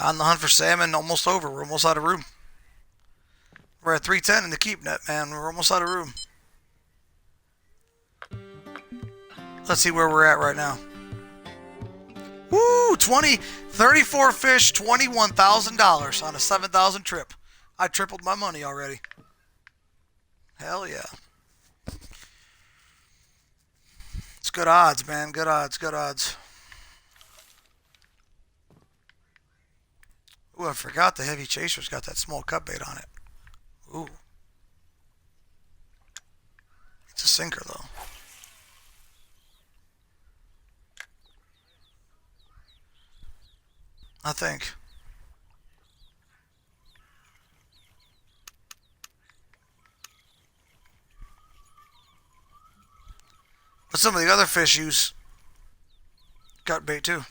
On the hunt for salmon, almost over. We're almost out of room. We're at 310 in the keep net, man. We're almost out of room. Let's see where we're at right now. Woo! 34 fish, $21,000 on a 7,000 trip. I tripled my money already. Hell yeah. It's good odds, man. Good odds, good odds. Ooh, I forgot the heavy chaser's got that small cut bait on it. Ooh. It's a sinker, though. I think. But some of the other fish use cut bait, too.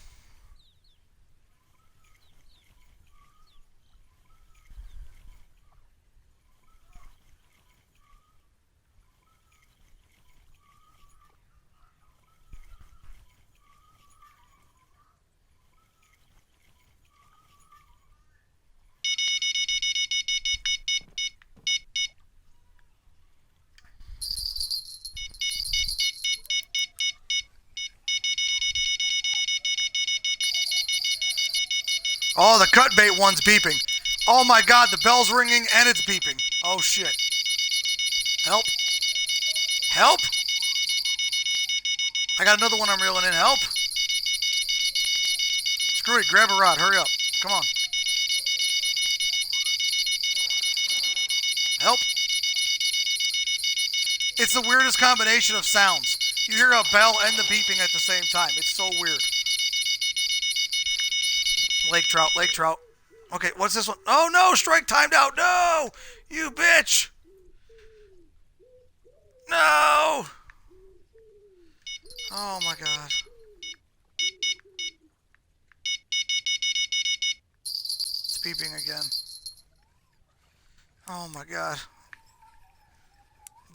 Oh, the cut bait one's beeping. Oh my god, the bell's ringing and it's beeping. Oh shit. Help. Help. I got another one I'm reeling in. Help. Screw it, grab a rod. Hurry up. Come on. Help. It's the weirdest combination of sounds. You hear a bell and the beeping at the same time. It's so weird. Lake trout, lake trout. Okay, what's this one? Oh no, strike timed out. No! You bitch! No! Oh my god. It's beeping again. Oh my god.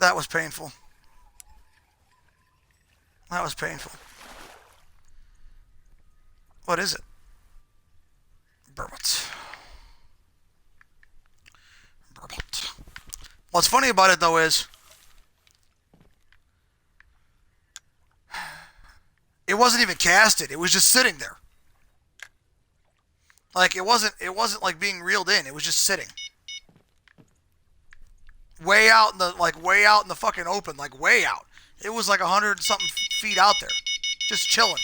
That was painful. That was painful. What is it? Burbot. Burbot. What's funny about it though is it wasn't even casted. It was just sitting there. Like it wasn't like being reeled in. It was just sitting. Way out in the fucking open, like way out. It was like 100 something feet out there. Just chilling.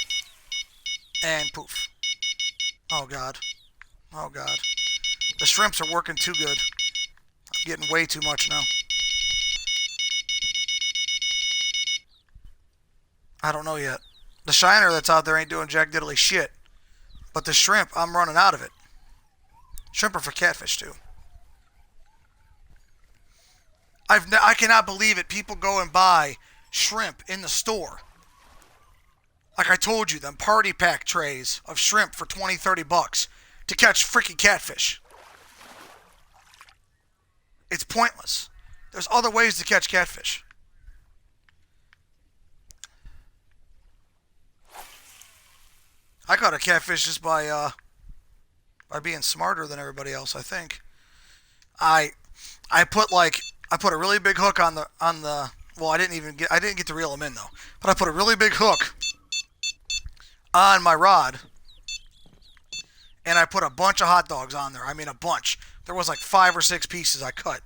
And poof. Oh god. Oh god. The shrimps are working too good. I'm getting way too much now. I don't know yet. The shiner that's out there ain't doing jack diddly shit. But the shrimp, I'm running out of it. Shrimp are for catfish too. I cannot believe it. People go and buy shrimp in the store. Like I told you, them party pack trays of shrimp for 20, 30 bucks to catch freaking catfish. It's pointless. There's other ways to catch catfish. I caught a catfish just by being smarter than everybody else, I think. I I put a really big hook on the well, I didn't get to reel them in though. But I put a really big hook on my rod and I put a bunch of hot dogs on there. I mean a bunch. There was like 5 or 6 pieces I cut.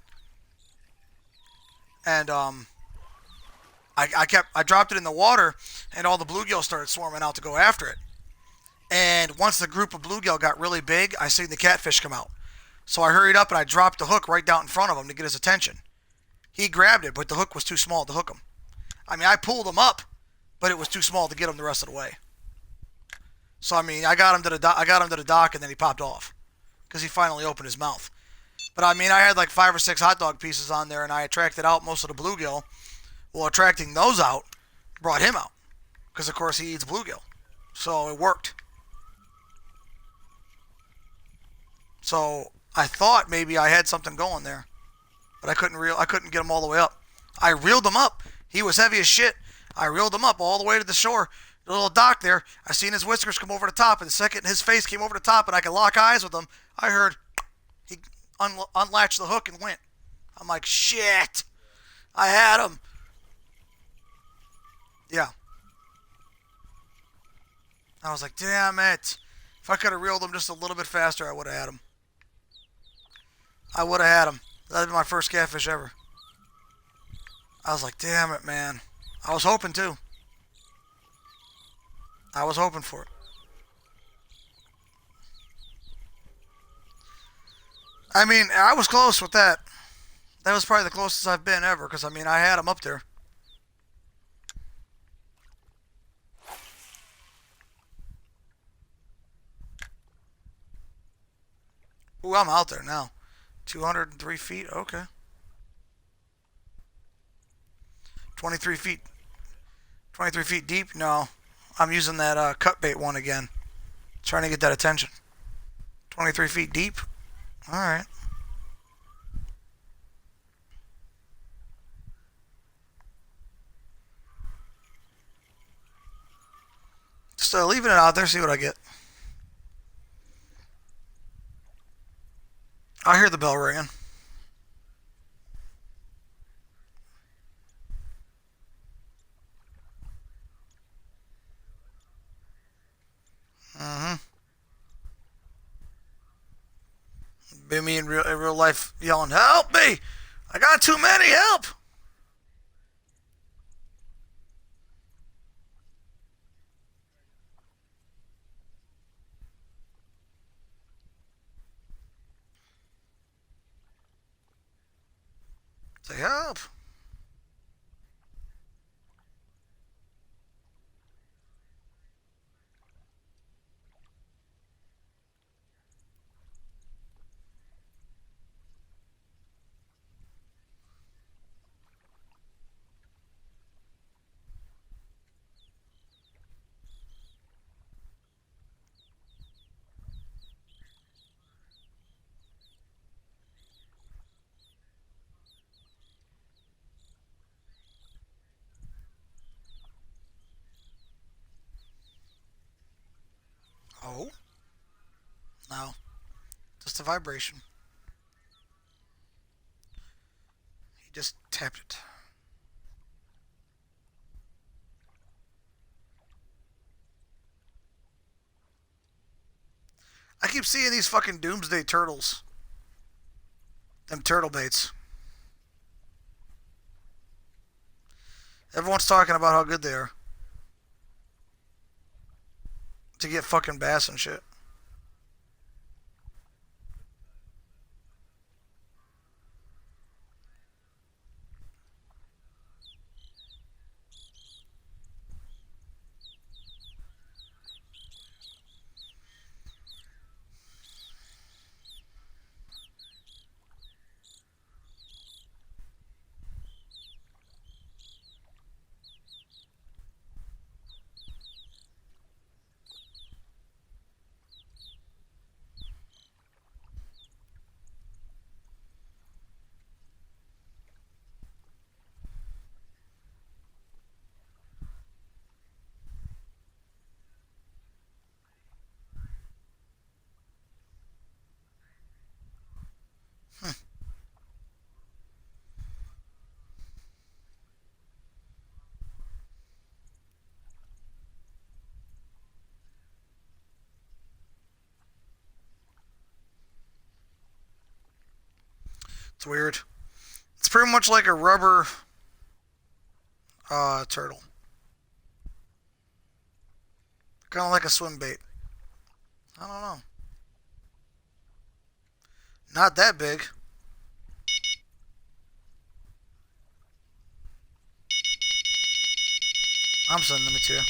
And I dropped it in the water and all the bluegill started swarming out to go after it. And once the group of bluegill got really big, I seen the catfish come out. So I hurried up and I dropped the hook right down in front of him to get his attention. He grabbed it, but the hook was too small to hook him. I mean, I pulled him up, but it was too small to get him the rest of the way. So I mean, I got him to the dock, and then he popped off because he finally opened his mouth. But I mean, I had like 5 or 6 hot dog pieces on there, and I attracted out most of the bluegill. Well, attracting those out brought him out because of course he eats bluegill, so it worked. So I thought maybe I had something going there, but I couldn't get him all the way up. I reeled him up. He was heavy as shit. I reeled him up all the way to the shore, the little dock there. I seen his whiskers come over the top, and the second his face came over the top, and I could lock eyes with him, I heard he unlatched the hook and went. I'm like, shit. I had him. Yeah. I was like, damn it. If I could have reeled him just a little bit faster, I would have had him. I would have had him. That'd be my first catfish ever. I was like, damn it, man. I was hoping too. I was hoping for it. I mean, I was close with that. That was probably the closest I've been ever, because I mean, I had him up there. Ooh, I'm out there now. 203 feet, okay. 23 feet. 23 feet deep? No. I'm using that cut bait one again. Trying to get that attention. 23 feet deep? Alright. Just leaving it out there, see what I get. I hear the bell ringing. Mm-hmm. Be me in real life yelling, help me! I got too many, help! Say help. It's a vibration. He just tapped it. I keep seeing these fucking doomsday turtles. Them turtle baits. Everyone's talking about how good they are. To get fucking bass and shit. It's weird. It's pretty much like a rubber turtle. Kind of like a swim bait. I don't know. Not that big. I'm sending them to you.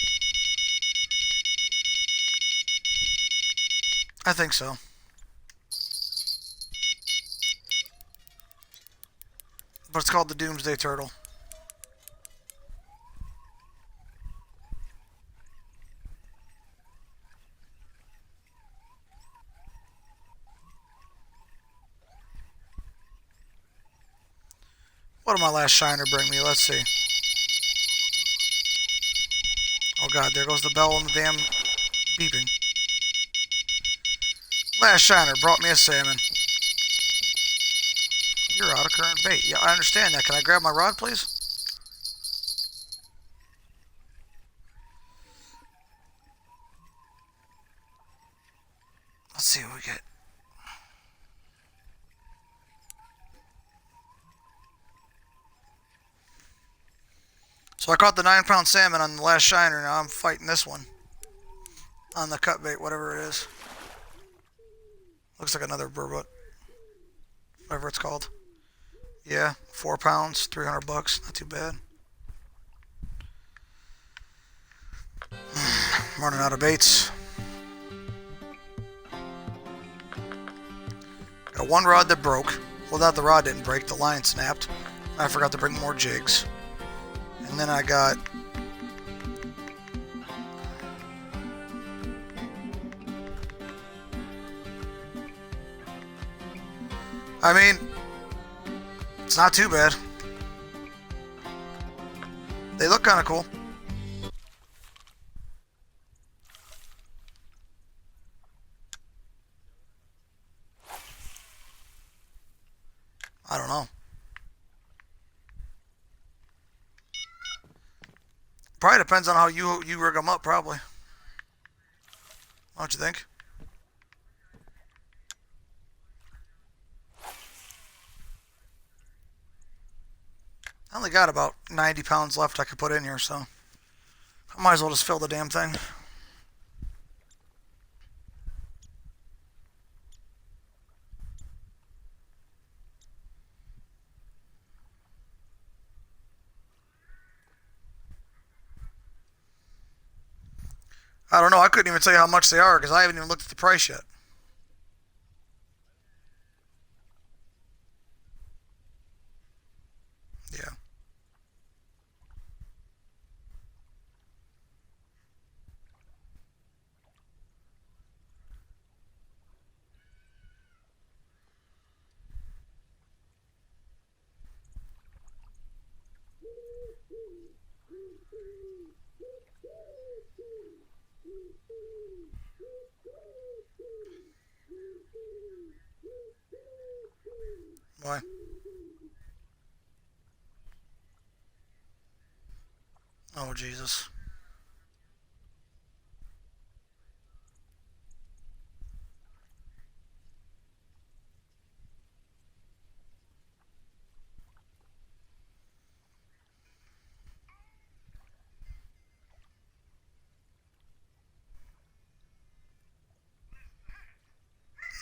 I think so. But it's called the Doomsday Turtle. What did my last shiner bring me? Let's see. Oh god, there goes the bell and the damn beeping. Last shiner brought me a salmon. You're out of current bait. Yeah, I understand that. Can I grab my rod, please? Let's see what we get. So I caught the 9-pound salmon on the last shiner. Now I'm fighting this one on the cut bait, whatever it is. Looks like another burbot, whatever it's called. Yeah, 4 pounds, $300. Not too bad. I'm running out of baits. Got one rod that broke. Well, not the rod didn't break. The line snapped. I forgot to bring more jigs. And then I got I mean, it's not too bad. They look kind of cool. I don't know. Probably depends on how you rig them up, probably. Don't you think? I only got about 90 pounds left I could put in here, so I might as well just fill the damn thing. I don't know. I couldn't even tell you how much they are because I haven't even looked at the price yet. Yeah. Why? Oh, Jesus.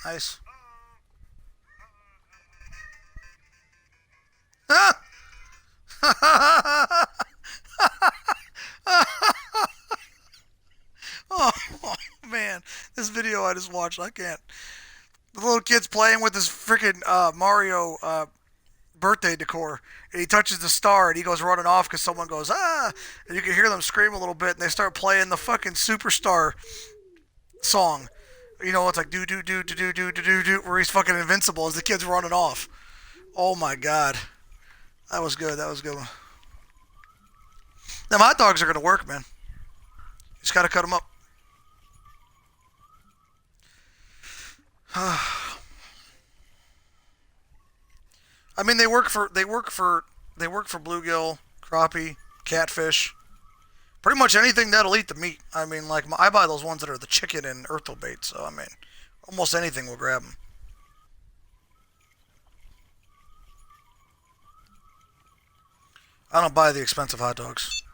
Nice. Oh, man, this video I just watched, I can't. The little kid's playing with his freaking Mario birthday decor, and he touches the star, and he goes running off because someone goes ah, and you can hear them scream a little bit, and they start playing the fucking Superstar song. You know, it's like do do do do do do do do do, where he's fucking invincible as the kid's running off. Oh my god, that was good. That was a good one. Them hot dogs are gonna work, man. You just gotta cut them up. I mean, they work for bluegill, crappie, catfish, pretty much anything that'll eat the meat. I mean, like I buy those ones that are the chicken and earthel bait. So I mean, almost anything will grab them. I don't buy the expensive hot dogs.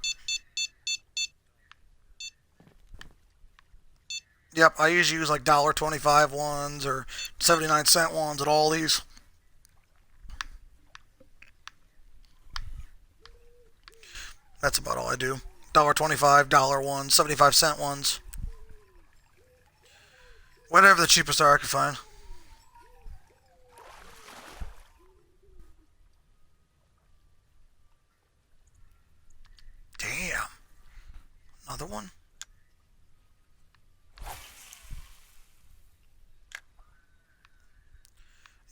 Yep, I usually use like $1.25 ones or 79-cent ones at all these. That's about all I do. $1.25, dollar ones, 75-cent ones. Whatever the cheapest are I can find. Damn. Another one?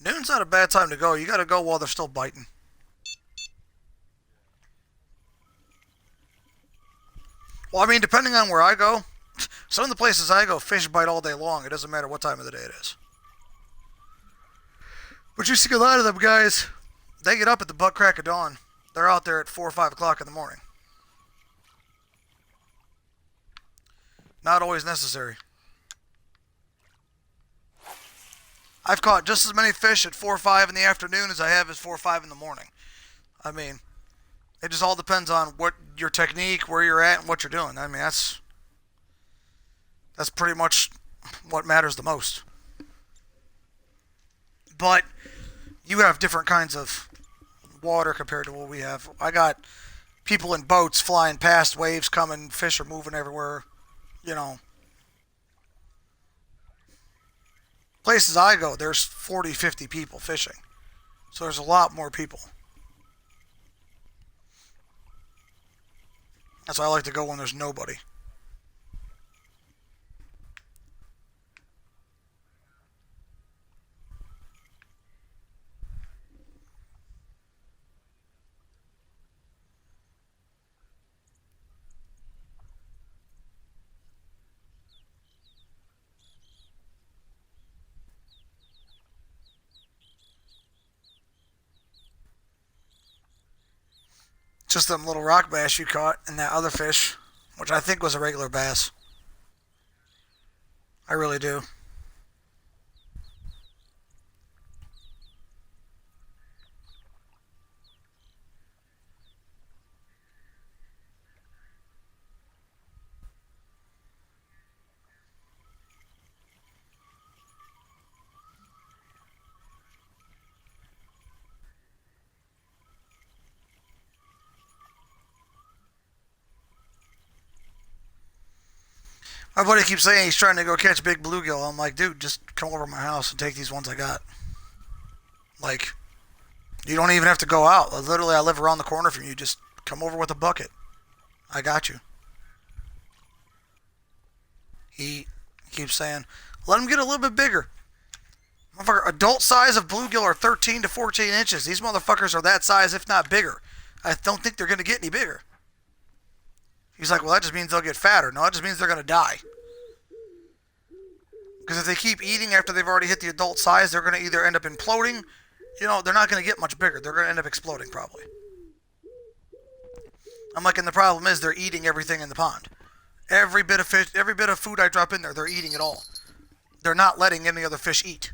Noon's not a bad time to go. You gotta go while they're still biting. Well, I mean, depending on where I go, some of the places I go, fish bite all day long. It doesn't matter what time of the day it is. But you see a lot of them guys, they get up at the butt crack of dawn. They're out there at 4 or 5 o'clock in the morning. Not always necessary. I've caught just as many fish at 4 or 5 in the afternoon as I have at 4 or 5 in the morning. I mean, it just all depends on what your technique, where you're at, and what you're doing. I mean, that's pretty much what matters the most. But you have different kinds of water compared to what we have. I got people in boats flying past, waves coming, fish are moving everywhere. You know, places I go, there's 40, 50 people fishing. So there's a lot more people. That's why I like to go when there's nobody. Just them little rock bass you caught and that other fish, which I think was a regular bass. I really do. My buddy keeps saying he's trying to go catch big bluegill. I'm like, dude, just come over to my house and take these ones I got. Like, you don't even have to go out. Literally, I live around the corner from you. Just come over with a bucket. I got you. He keeps saying, let him get a little bit bigger. Motherfucker, adult size of bluegill are 13 to 14 inches. These motherfuckers are that size, if not bigger. I don't think they're going to get any bigger. He's like, well, that just means they'll get fatter. No, that just means they're going to die. Because if they keep eating after they've already hit the adult size, they're going to either end up imploding they're not going to get much bigger. They're going to end up exploding probably. I'm like, and the problem is they're eating everything in the pond. Every bit of fish, every bit of food I drop in there, they're eating it all. They're not letting any other fish eat.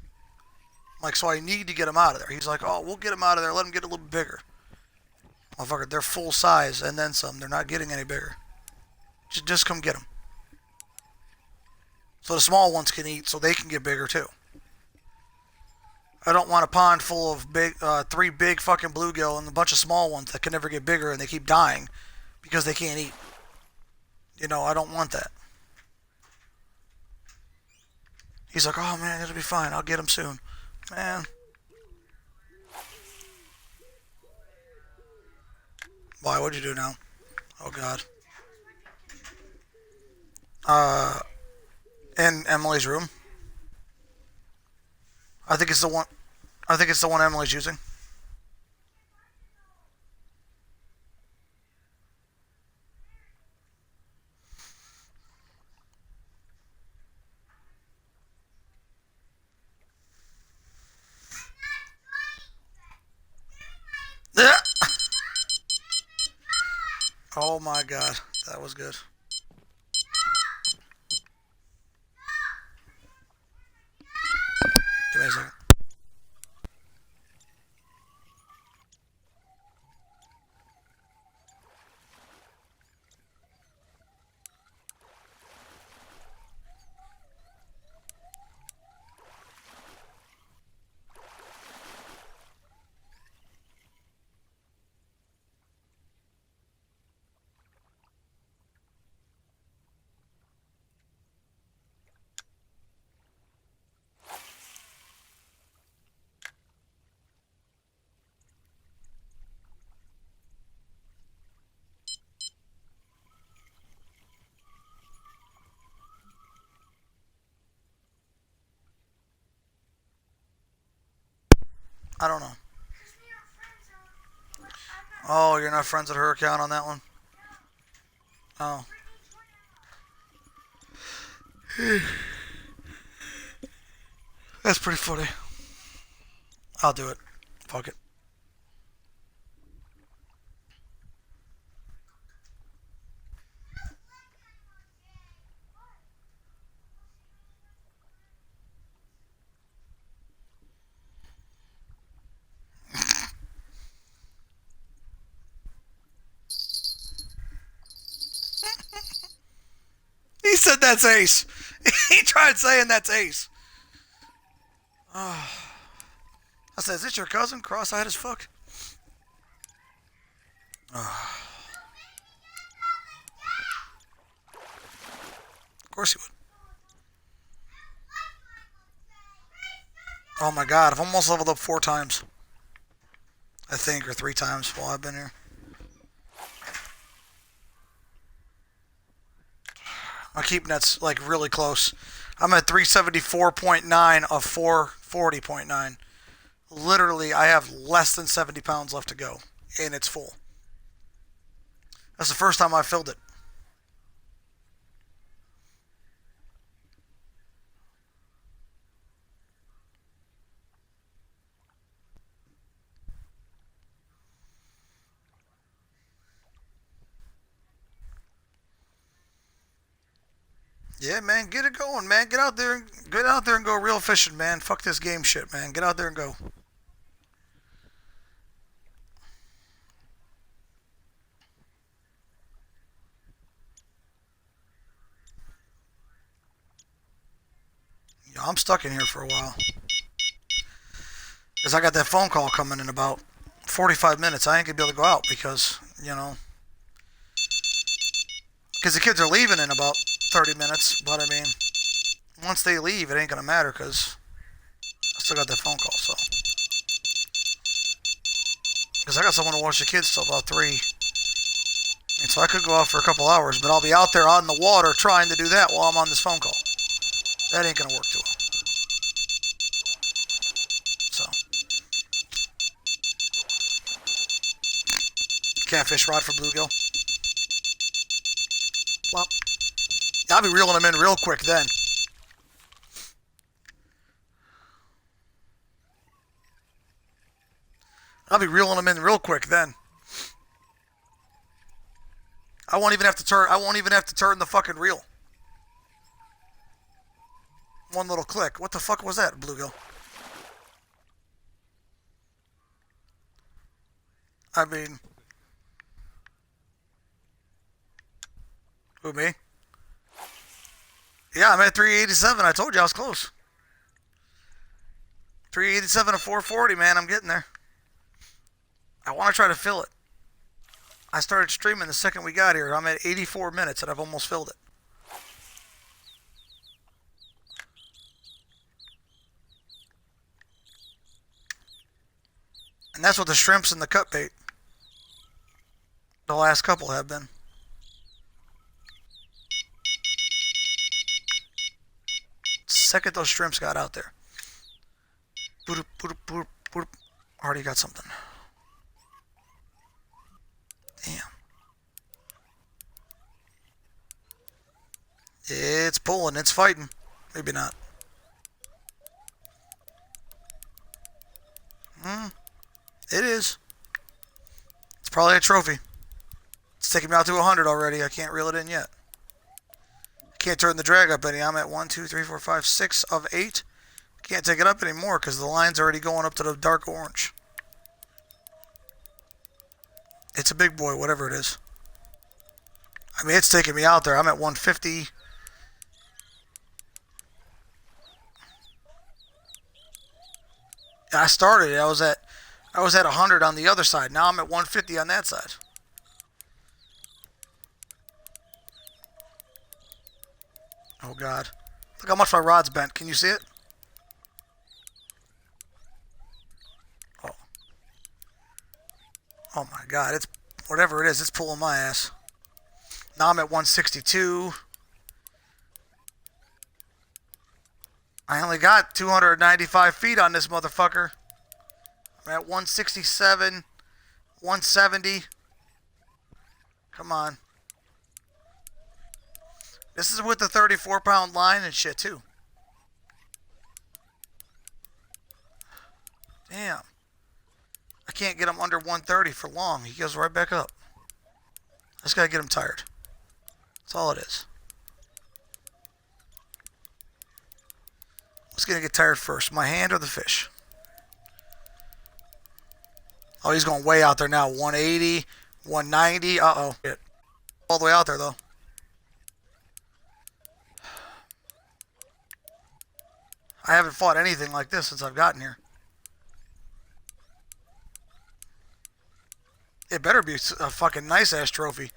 Like, so I need to get them out of there. He's like, oh, we'll get them out of there. Let them get a little bigger. Motherfucker, they're full size and then some. They're not getting any bigger. Just come get them. So the small ones can eat so they can get bigger too. I don't want a pond full of three big fucking bluegill and a bunch of small ones that can never get bigger and they keep dying because they can't eat. I don't want that. He's like, oh man, it'll be fine. I'll get them soon. Man. Why? What'd you do now? Oh God. In Emily's room. I think it's the one. I think it's the one Emily's using. Yeah. Oh my God, that was good. Give me a second. I don't know. Oh, you're not friends with her account on that one? Oh. That's pretty funny. I'll do it. Fuck it. He said that's Ace. He tried saying that's Ace. Oh. I said, is this your cousin? Cross-eyed as fuck. Oh. Of course he would. Oh my God, I've almost leveled up 4 times. I think, or 3 times while I've been here. My keep net's like really close. I'm at 374.9 of 440.9. Literally, I have less than 70 pounds left to go, and it's full. That's the first time I filled it. Yeah, man, get it going, man. Get out there and go real fishing, man. Fuck this game shit, man. Get out there and go. I'm stuck in here for a while. Because I got that phone call coming in about 45 minutes. I ain't going to be able to go out because, because the kids are leaving in about 30 minutes. But, I mean, once they leave, it ain't going to matter because I still got that phone call, so. Because I got someone to watch the kids till about 3. And so I could go out for a couple hours, but I'll be out there on the water trying to do that while I'm on this phone call. That ain't going to work too well. So. Catfish rod for bluegill. Plop. Yeah, I'll be reeling them in real quick then. I'll be reeling them in real quick then. I won't even have to turn the fucking reel. One little click. What the fuck was that, bluegill? I mean, who, me? Yeah, I'm at 387. I told you I was close. 387 to 440, man. I'm getting there. I want to try to fill it. I started streaming the second we got here. I'm at 84 minutes and I've almost filled it. And that's what the shrimps and the cut bait, the last couple, have been. Second those shrimps got out there. Already got something. Damn. It's pulling. It's fighting. Maybe not. It is. It's probably a trophy. It's taking me out to 100 already. I can't reel it in yet. I can't turn the drag up any. I'm at 1, 2, 3, 4, 5, 6 of 8. Can't take it up anymore because the line's already going up to the dark orange. It's a big boy, whatever it is. I mean, it's taking me out there. I'm at 150. I started it. I was at 100 on the other side. Now I'm at 150 on that side. Oh God. Look how much my rod's bent. Can you see it? Oh. Oh my God. It's whatever it is, it's pulling my ass. Now I'm at 162. I only got 295 feet on this motherfucker. I'm at 167, 170. Come on. This is with the 34-pound line and shit, too. Damn. I can't get him under 130 for long. He goes right back up. I just gotta get him tired. That's all it is. What's gonna get tired first? My hand or the fish? Oh, he's going way out there now. 180, 190. Uh-oh. All the way out there, though. I haven't fought anything like this since I've gotten here. It better be a fucking nice-ass trophy.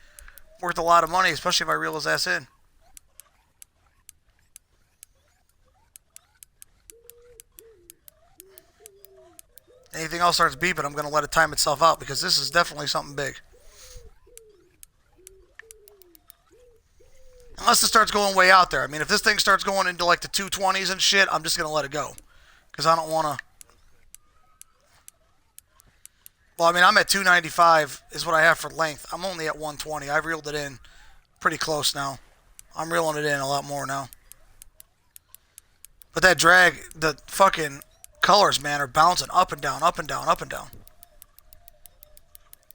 Worth a lot of money, especially if I reel his ass in. Anything else starts beeping, I'm going to let it time itself out because this is definitely something big. Unless it starts going way out there. I mean, if this thing starts going into like the 220s and shit, I'm just going to let it go. Because I don't want to... Well, I mean, I'm at 295 is what I have for length. I'm only at 120. I've reeled it in pretty close now. I'm reeling it in a lot more now. But that drag, the fucking colors, man, are bouncing up and down, up and down, up and down.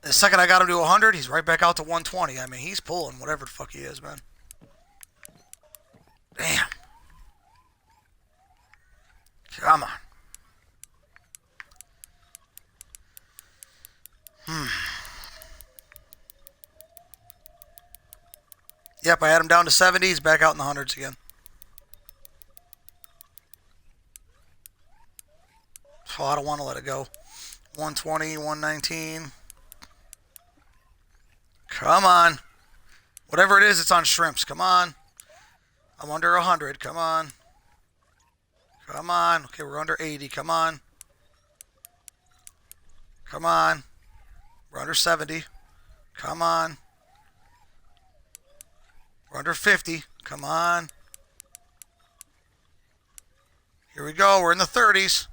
The second I got him to 100, he's right back out to 120. I mean, he's pulling whatever the fuck he is, man. Damn. Come on. Yep, I had him down to 70s, back out in the hundreds again. So I don't want to let it go. 120, 119. Come on. Whatever it is, it's on shrimps. Come on. I'm under 100. Come on. Come on. Okay, we're under 80. Come on. Come on. We're under 70. Come on. We're under 50. Come on. Here we go. We're in the 30s.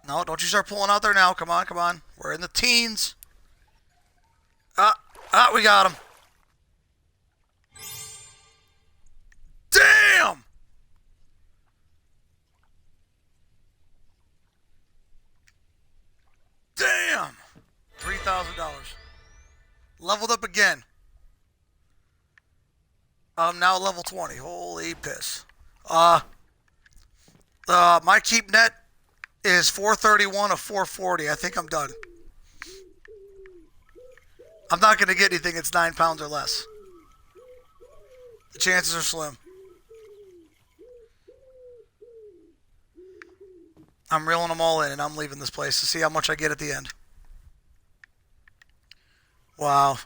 No, don't you start pulling out there now. Come on, come on. We're in the teens. We got him. Damn! Damn! Leveled up again. I'm now level 20. Holy piss. My keep net is 431 of 440. I think I'm done. I'm not going to get anything that's 9 pounds or less. The chances are slim. I'm reeling them all in and I'm leaving this place to see how much I get at the end. Wow.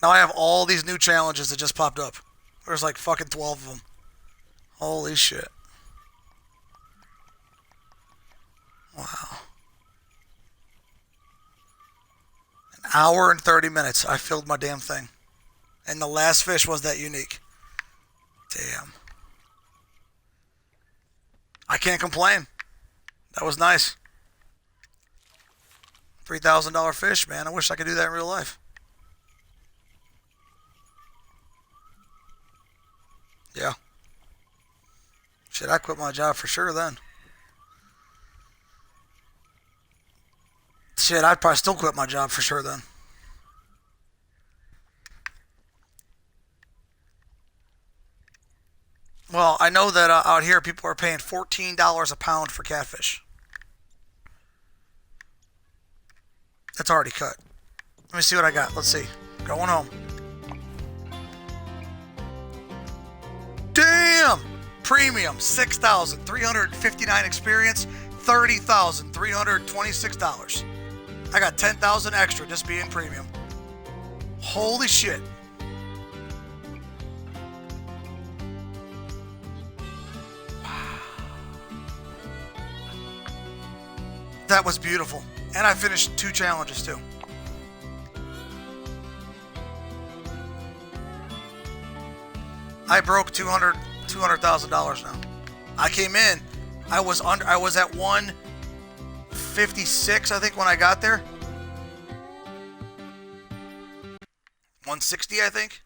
Now I have all these new challenges that just popped up. There's like fucking 12 of them. Holy shit. Wow. An hour and 30 minutes. I filled my damn thing. And the last fish was that unique. Damn. I can't complain. That was nice. $3,000 fish, man. I wish I could do that in real life. Yeah. Shit, I quit my job for sure then. Shit, I'd probably still quit my job for sure then. Well, I know that out here people are paying $14 a pound for catfish. That's already cut. Let me see what I got. Let's see. Going home. Damn! Premium, $6,359 experience, $30,326. I got $10,000 extra just being premium. Holy shit. Wow. That was beautiful. And I finished 2 challenges too. I broke $200,000 now. I came in. I was at 156, I think, when I got there. 160, I think.